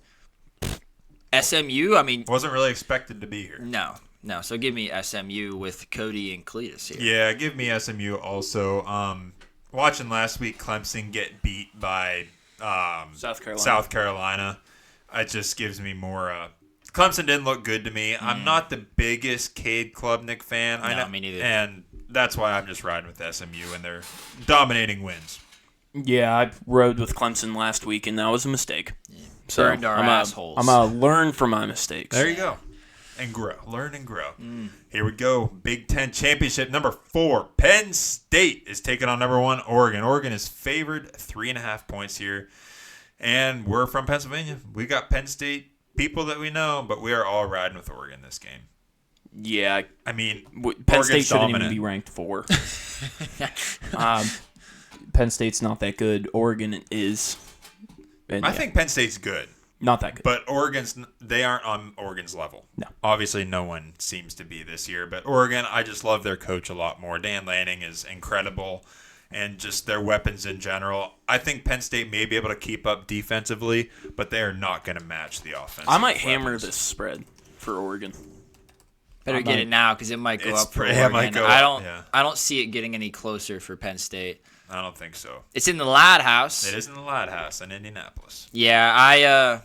SMU, I mean, Wasn't really expected to be here. no. So give me SMU with Cody and Cletus here. Yeah, give me SMU also. Watching last week Clemson get beat by South Carolina, it just gives me more. Clemson didn't look good to me. I'm not the biggest Cade Klubnik fan. I No, know, me neither. And that's why I'm just riding with SMU and their dominating wins. Yeah, I rode with Clemson last week, and that was a mistake. So Burned our assholes. I'm going to learn from my mistakes. There you go. And grow. Learn and grow. Here we go. Big Ten Championship number 4. Penn State is taking on number 1 Oregon. Oregon is favored 3.5 points here. And we're from Pennsylvania. We got Penn State people that we know, but we are all riding with Oregon this game. Yeah, I mean, Penn Oregon's State shouldn't dominant. even be ranked 4. Penn State's not that good. Oregon is. And I think Penn State's good. not that good. But they aren't on Oregon's level. No. Obviously, no one seems to be this year. But Oregon, I just love their coach a lot more. Dan Lanning is incredible, and just their weapons in general. I think Penn State may be able to keep up defensively, but they are not going to match the offense. I might hammer this spread for Oregon. Better get it now because it might go It's up for pretty- Oregon. it might go I up, don't. yeah. I don't see it getting any closer for Penn State. I don't think so. It's in the Lad House. It is in the Lad House in Indianapolis. Yeah,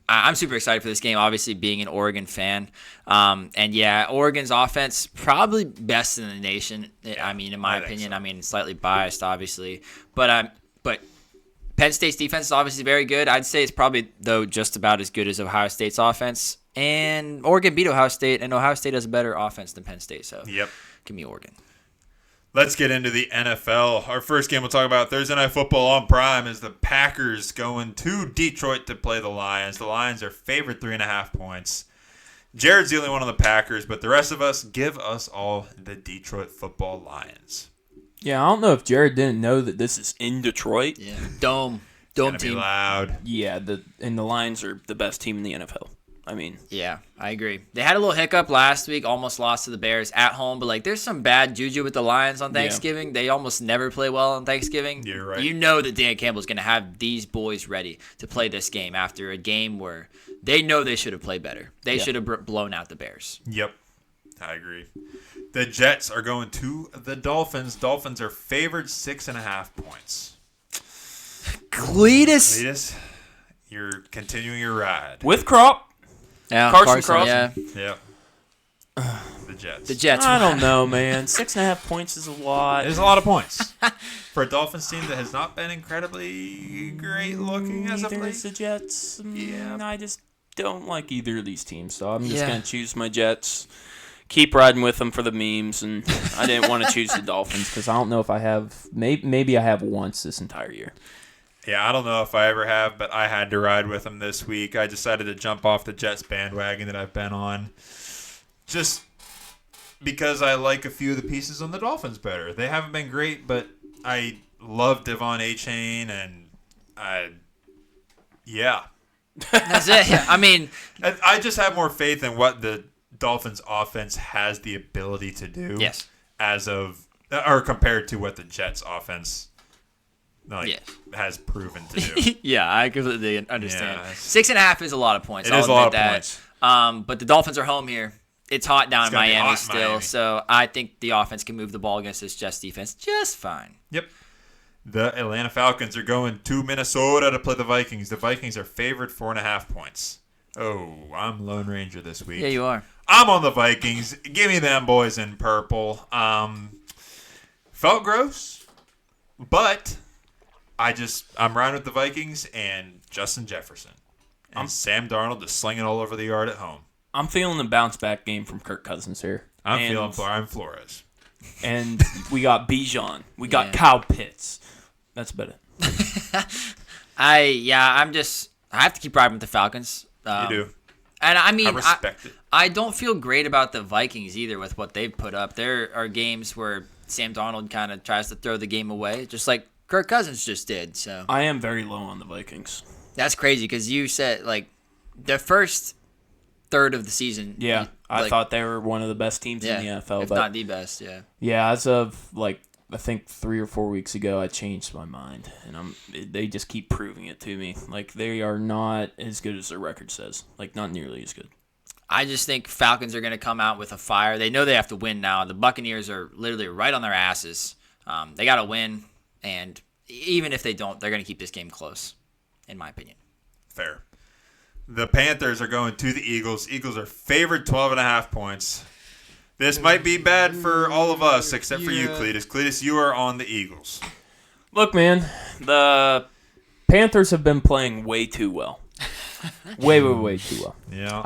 I'm super excited for this game. Obviously, being an Oregon fan, and yeah, Oregon's offense probably best in the nation. I mean, in my I think opinion, so. I mean, slightly biased, obviously, but Penn State's defense is obviously very good. I'd say it's probably though just about as good as Ohio State's offense. And Oregon beat Ohio State, and Ohio State has a better offense than Penn State. So Yep. give me Oregon. Let's get into the NFL. Our first game we'll talk about Thursday Night Football on Prime is the Packers going to Detroit to play the Lions. The Lions are favored 3.5 points. Jared's the only one on the Packers, but the rest of us, give us all the Detroit Football Lions. Yeah, I don't know if Jared didn't know that this is in Detroit. Yeah, dome Gonna team. be loud. Yeah, the Lions are the best team in the NFL. I mean, Yeah, I agree. They had a little hiccup last week, almost lost to the Bears at home, but like there's some bad juju with the Lions on Thanksgiving. They almost never play well on Thanksgiving. You're right. You know that Dan Campbell's going to have these boys ready to play this game after a game where they know they should have played better. They should have blown out the Bears. Yep, I agree. The Jets are going to the Dolphins. Dolphins are favored 6.5 points. Cletus. Cletus, you're continuing your ride. with Crop, Yeah, Carson Cross. Yeah. Yep. The Jets. The Jets. I don't know, man. 6.5 points is a lot. It is a lot of points for a Dolphins team that has not been incredibly great looking as of Neither late. is the Jets. Yeah. I just don't like either of these teams, so I'm just Yeah. going to choose my Jets. Keep riding with them for the memes, and I didn't want to choose the Dolphins because I don't know if I have. Maybe I have once this entire year. Yeah, I don't know if I ever have, but I had to ride with them this week. I decided to jump off the Jets bandwagon that I've been on, just because I like a few of the pieces on the Dolphins better. They haven't been great, but I love Devon A-Chain, and That's it. Yeah. I mean, I just have more faith in what the Dolphins offense has the ability to do. Yes. Or compared to what the Jets offense Yes. has proven to do. yeah, I completely understand. Yeah. 6.5 is a lot of points. It I'll is a lot admit of that. points. But the Dolphins are home here. It's hot down in gonna be Miami hot in still, Miami. so I think the offense can move the ball against this Jets defense just fine. Yep. The Atlanta Falcons are going to Minnesota to play the Vikings. The Vikings are favored 4.5 points. Oh, I'm Lone Ranger this week. Yeah, you are. I'm on the Vikings. Give me them boys in purple. Felt gross, but I'm riding with the Vikings and Justin Jefferson. And Sam Darnold is slinging all over the yard at home. I'm feeling a bounce back game from Kirk Cousins here. I'm And- feeling Brian Flores. And we got Bijan. We got Yeah. Kyle Pitts. That's about it. I have to keep riding with the Falcons. You do. And I mean, I respect it. I don't feel great about the Vikings either with what they've put up. There are games where Sam Darnold kind of tries to throw the game away, just like Kirk Cousins just did. So I am very low on the Vikings. that's crazy because you said like the first third of the season. Yeah, I like, thought they were one of the best teams in the NFL. if But not the best. Yeah. yeah, as of I think 3 or 4 weeks ago, I changed my mind, and they just keep proving it to me. Like they are not as good as their record says. Like not nearly as good. I just think Falcons are going to come out with a fire. They know they have to win now. The Buccaneers are literally right on their asses. They got to win, and even if they don't, they're going to keep this game close, in my opinion. Fair. The Panthers are going to the Eagles. Eagles are favored 12.5 points. This might be bad for all of us, except for you, Cletus. Cletus, you are on the Eagles. Look, man, the Panthers have been playing way too well. way too well. Yeah.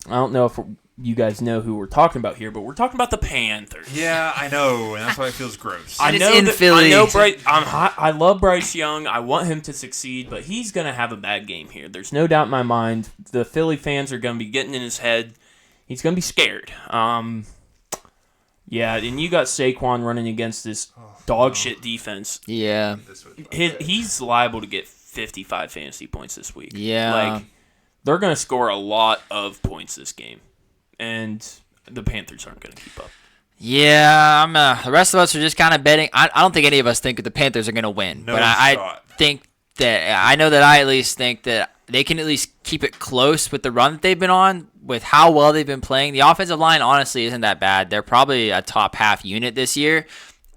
I don't know if you guys know who we're talking about here, but we're talking about the Panthers. Yeah, I know, and that's why it feels gross. And it's in Philly. I know I love Bryce Young. I want him to succeed, but he's going to have a bad game here. There's no doubt in my mind. The Philly fans are going to be getting in his head. He's going to be scared. Yeah, and you got Saquon running against this dog shit defense. Yeah. He's liable to get 55 fantasy points this week. Yeah. Like, they're going to score a lot of points this game, and the Panthers aren't going to keep up. Yeah, the rest of us are just kind of betting. I don't think any of us think that the Panthers are going to win. No but shot. I think that I know that I at least think that they can at least keep it close with the run that they've been on, with how well they've been playing. The offensive line, honestly, isn't that bad. They're probably a top half unit this year.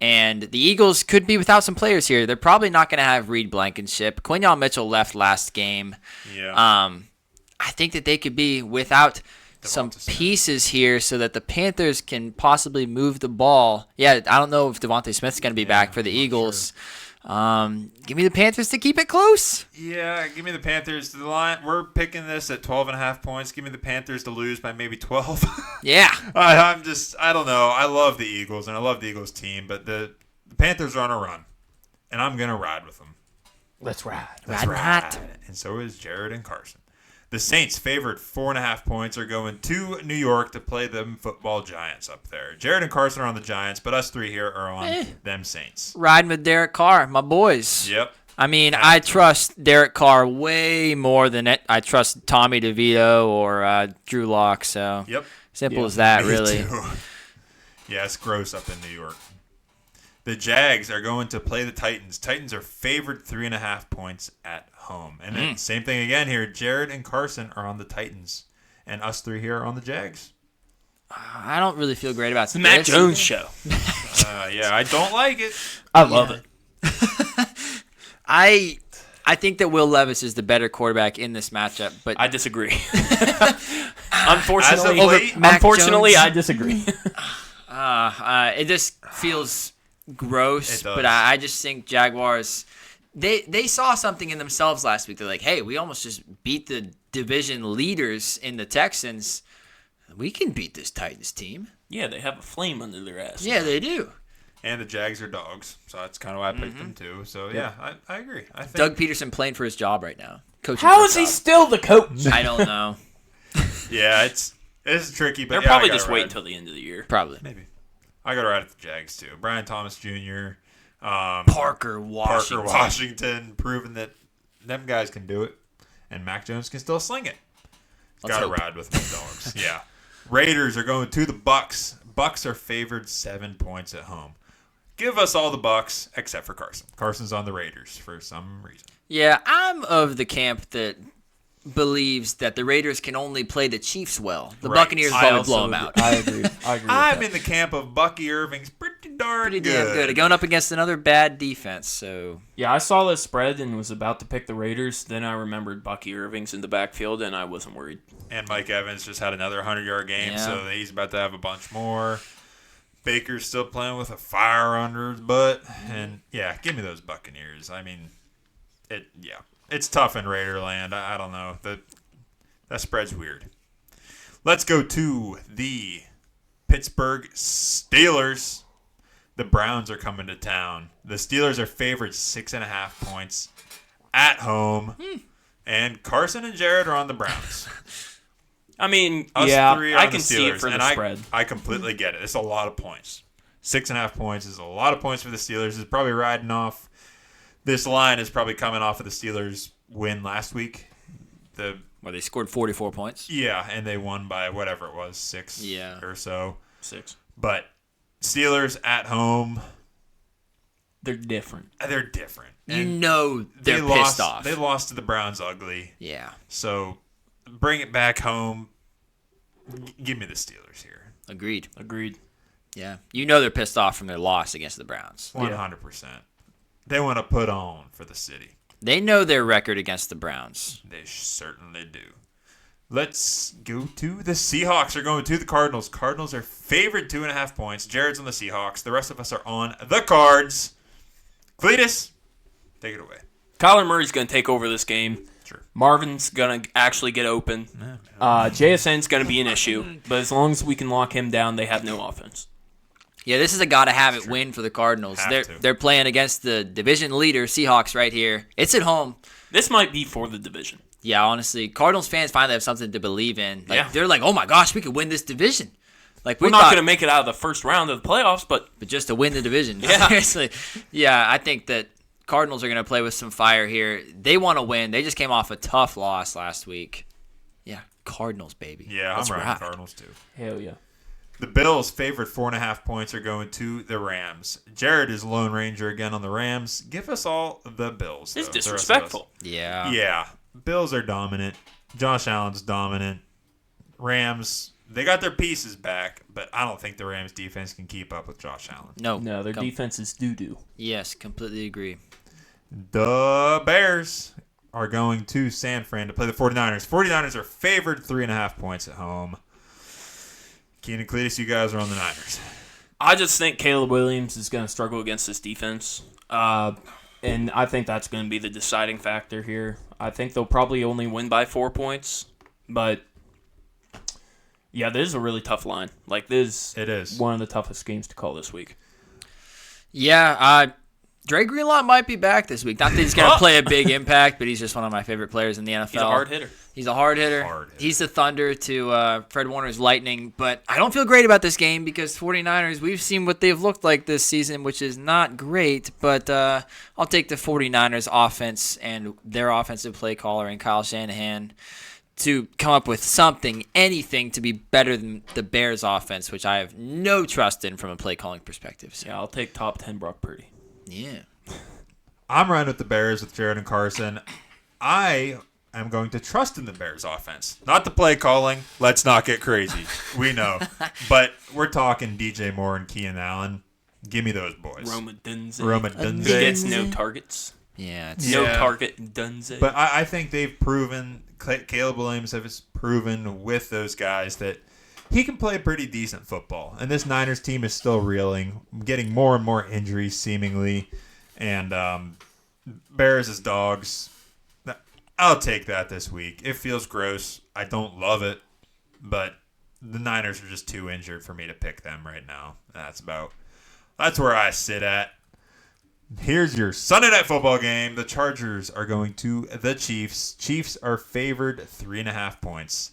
And the Eagles could be without some players here. They're probably not going to have Reed Blankenship. Quinyon Mitchell left last game. Yeah. I think that they could be without some Devonta Smith. pieces here so that the Panthers can possibly move the ball. Yeah, I don't know if Devontae Smith's going to be back for the Eagles. Give me the Panthers to keep it close. Yeah, give me the Panthers. The line, we're picking this at 12.5 points. Give me the Panthers to lose by maybe 12. Yeah. I don't know. I love the Eagles, and I love the Eagles team, but the Panthers are on a run, and I'm going to ride with them. Let's ride. Ride. And so is Jared and Carson. The Saints, favored 4.5 points, are going to New York to play them football Giants up there. Jared and Carson are on the Giants, but us three here are on them Saints. Riding with Derek Carr, my boys. Yep. I mean, I trust Derek Carr way more than I trust Tommy DeVito or Drew Lock. So Yep. simple as that, Me really. too. Yeah, it's gross up in New York. The Jags are going to play the Titans. Titans are favored 3.5 points at home. And then same thing again here. Jared and Carson are on the Titans. And us three here are on the Jags. I don't really feel great about It's the Mac Jones show. Yeah, I don't like it. I love it. I think that Will Levis is the better quarterback in this matchup, but I disagree. Unfortunately, As of late, Mac unfortunately, Jones. I disagree. it just feels gross. It does. But I just think Jaguars, they saw something in themselves last week. They're like, hey, we almost just beat the division leaders in the Texans. We can beat this Titans team. Yeah, they have a flame under their ass. Yeah, they do. And the Jags are dogs. So that's kind of why I picked them too. So, yeah, I agree. I think Doug Peterson playing for his job right now. Coaching How for is a he job. still the coach? I don't know. Yeah, it's tricky. But They're yeah, probably I gotta just ride. waiting until the end of the year. Probably. Maybe. I got to ride at the Jags too. Brian Thomas Jr., Parker Washington. proving that them guys can do it. And Mac Jones can still sling it. Let's Got to hope. ride with the dogs. Yeah. Raiders are going to the Bucks. Bucks are favored 7 points at home. Give us all the Bucks except for Carson. Carson's on the Raiders for some reason. Yeah, I'm of the camp that believes that the Raiders can only play the Chiefs well. The Right. Buccaneers I probably also blow them agree. out. I agree. I agree. I'm in the camp of Bucky Irving's pretty darn Pretty good. damn good. Going up against another bad defense, so Yeah, I saw this spread and was about to pick the Raiders. Then I remembered Bucky Irving's in the backfield, and I wasn't worried. And Mike Evans just had another 100-yard game, Yeah. so he's about to have a bunch more. Baker's still playing with a fire under his butt. And, yeah, give me those Buccaneers. I mean, it's tough in Raiderland. I don't know. That spread's weird. Let's go to the Pittsburgh Steelers. The Browns are coming to town. The Steelers are favored 6.5 points at home. And Carson and Jared are on the Browns. I mean, Us yeah, three are I on can the see it Steelers, for and the spread. I completely get it. It's a lot of points. 6.5 points is a lot of points for the Steelers. It's probably riding off. This line is probably coming off of the Steelers' win last week. well, they scored 44 points. Yeah, and they won by whatever it was, 6 Yeah. or so. 6. But Steelers at home, They're different. they're different. You And know they're they pissed off. They lost to the Browns ugly. Yeah, So bring it back home. Give me the Steelers here. agreed. Agreed. Yeah, you know they're pissed off from their loss against the Browns. 100%. They want to put on for the city. They know their record against the Browns. They certainly do. Let's go to the Seahawks are going to the Cardinals. Cardinals are favored 2.5 points. Jared's on the Seahawks. The rest of us are on the Cards. Cletus, take it away. Kyler Murray's going to take over this game. Sure. Marvin's going to actually get open. JSN's going to be an issue. But as long as we can lock him down, they have no offense. Yeah, this is a gotta-have-it win for the Cardinals. Have to. They're playing against the division leader, Seahawks, right here. It's at home. This might be for the division. Yeah, honestly, Cardinals fans finally have something to believe in. Like, Yeah. They're like, oh my gosh, we could win this division. Like We're not going to make it out of the first round of the playoffs, but but just to win the division. Yeah. Seriously. Yeah, I think that Cardinals are going to play with some fire here. They want to win. They just came off a tough loss last week. Yeah, Cardinals, baby. Yeah, Let's I'm riding ride. Cardinals too. hell yeah. The Bills favored 4.5 points are going to the Rams. Jared is Lone Ranger again on the Rams. Give us all the Bills. It's though, the rest of us. disrespectful. Yeah. Yeah, Bills are dominant. Josh Allen's dominant. Rams, they got their pieces back, but I don't think the Rams defense can keep up with Josh Allen. No. No, their defense is doo-doo. Yes, completely agree. The Bears are going to San Fran to play the 49ers. 49ers are favored 3.5 points at home. Keenan Cletus, you guys are on the Niners. I just think Caleb Williams is going to struggle against this defense. And I think that's going to be the deciding factor here. I think they'll probably only win by 4 points. But, yeah, this is a really tough line. Like, this It is. one of the toughest games to call this week. Yeah, Dre Greenlaw might be back this week. Not that he's going to play a big impact, but he's just one of my favorite players in the NFL. He's a hard hitter. He's a hard hitter. He's the Thunder to Fred Warner's Lightning. But I don't feel great about this game because 49ers, we've seen what they've looked like this season, which is not great. But I'll take the 49ers offense and their offensive play caller and Kyle Shanahan to come up with something, anything to be better than the Bears offense, which I have no trust in from a play calling perspective. So. Yeah, I'll take top 10 Brock Purdy. Yeah. I'm riding with the Bears with Jared and Carson. I am going to trust in the Bears offense. Not the play calling. Let's not get crazy. We know. But we're talking DJ Moore and Keenan Allen. Give me those boys. Roma Dunze. He He gets no targets. Yeah. No target Dunze. But I think they've proven, Caleb Williams has proven with those guys that he can play pretty decent football. And this Niners team is still reeling, getting more and more injuries seemingly. And Bears as dogs. I'll take that this week. It feels gross. I don't love it. But the Niners are just too injured for me to pick them right now. That's where I sit at. Here's your Sunday Night Football game. The Chargers are going to the Chiefs. Chiefs are favored 3.5 points.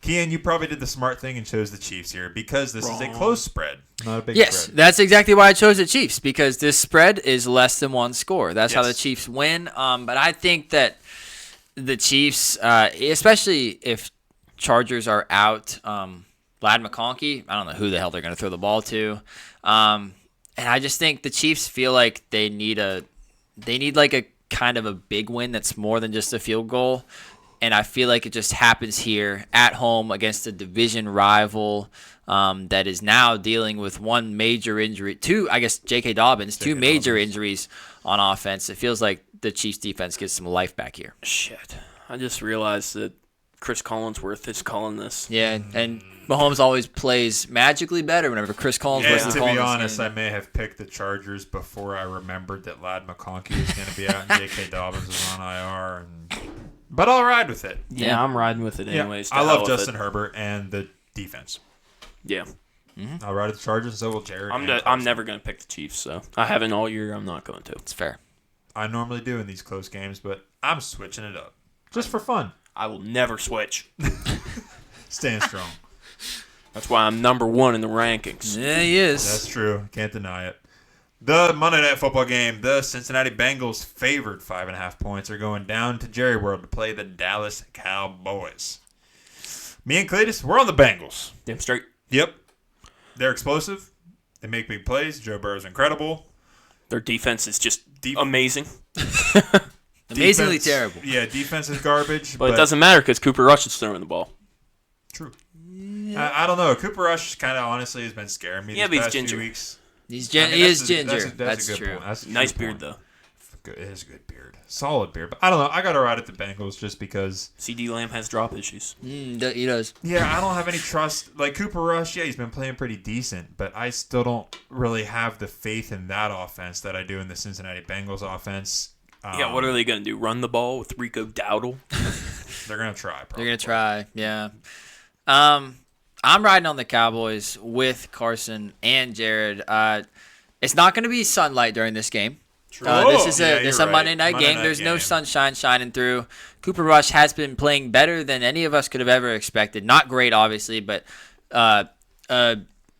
Kian, you probably did the smart thing and chose the Chiefs here because this is a close spread, not a big yes, spread. that's exactly why I chose the Chiefs, because this spread is less than one score. That's how the Yes. Chiefs win. But I think that the Chiefs, especially if Chargers are out, Lad McConkey, I don't know who the hell they're going to throw the ball to. And I just think the Chiefs feel like they need like a kind of a big win that's more than just a field goal. And I feel like it just happens here at home against a division rival that is now dealing with one major injury. J.K. Dobbins, two major injuries on offense. It feels like the Chiefs defense gets some life back here. Shit. I just realized that Chris Collinsworth is calling this. Yeah, and Mahomes always plays magically better whenever Chris Collinsworth is To calling be this honest, game. I may have picked the Chargers before I remembered that Lad McConkey was going to be out and J.K. Dobbins was on IR. But I'll ride with it. Yeah, I'm riding with it anyways. I love Justin Herbert and the defense. Yeah. I'll ride with the Chargers, so will Jared. I'm never going to pick the Chiefs, so I haven't all year. I'm not going to. It's fair. I normally do in these close games, but I'm switching it up. Just for fun. I will never switch. Staying strong. That's why I'm number one in the rankings. Yeah, he is. That's true. Can't deny it. The Monday Night Football game, the Cincinnati Bengals favored 5.5 points are going down to Jerry World to play the Dallas Cowboys. Me and Cletus, we're on the Bengals. Damn straight. Yep. They're explosive. They make big plays. Joe Burrow's incredible. Their defense is just amazing. Amazingly Defense- terrible. Yeah, defense is garbage. But it doesn't matter because Cooper Rush is throwing the ball. True. I don't know. Cooper Rush kind of honestly has been scaring me Yeah, these but he's past few ginger. weeks. He is That's ginger. a That's good true. point. That's a Nice good beard, point. though. It is a good beard. Solid beard. But I don't know. I got to ride at the Bengals just because. CD Lamb has drop issues. He does. Yeah, I don't have any trust. Like Cooper Rush, yeah, he's been playing pretty decent, but I still don't really have the faith in that offense that I do in the Cincinnati Bengals offense. Yeah, what are they going to do? Run the ball with Rico Dowdle? They're going to try, probably. They're going to try, yeah. I'm riding on the Cowboys with Carson and Jared. It's not going to be sunlight during this game. This is a Monday night game. There's no sunshine shining through. Cooper Rush has been playing better than any of us could have ever expected. Not great, obviously, but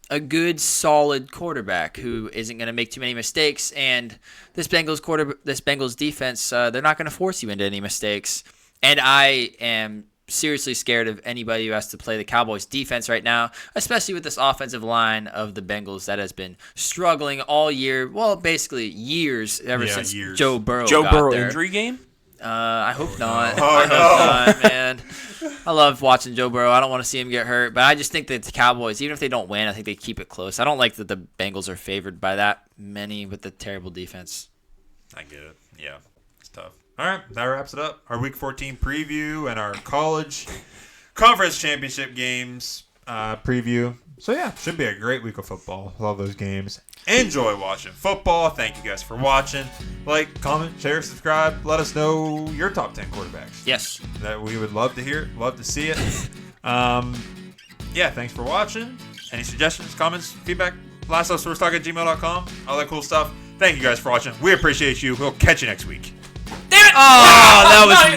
a good, solid quarterback who isn't going to make too many mistakes. And this Bengals defense, they're not going to force you into any mistakes. And I am seriously scared of anybody who has to play the Cowboys defense right now, especially with this offensive line of the Bengals that has been struggling all year. Well, basically years since Joe Burrow got there. Injury game? I hope not. Oh, I hope not, man. I love watching Joe Burrow. I don't want to see him get hurt, but I just think that the Cowboys, even if they don't win, I think they keep it close. I don't like that the Bengals are favored by that many with the terrible defense. I get it. Yeah, it's tough. All right, that wraps it up. Our Week 14 preview and our college conference championship games. preview. So, yeah, should be a great week of football. Love those games. Enjoy watching football. Thank you guys for watching. Like, comment, share, subscribe. Let us know your top 10 quarterbacks. Yes. That we would love to hear, love to see it. Yeah, thanks for watching. Any suggestions, comments, feedback? LastOutSportsTalk@gmail.com. All that cool stuff. Thank you guys for watching. We appreciate you. We'll catch you next week. Damn it! Oh, that was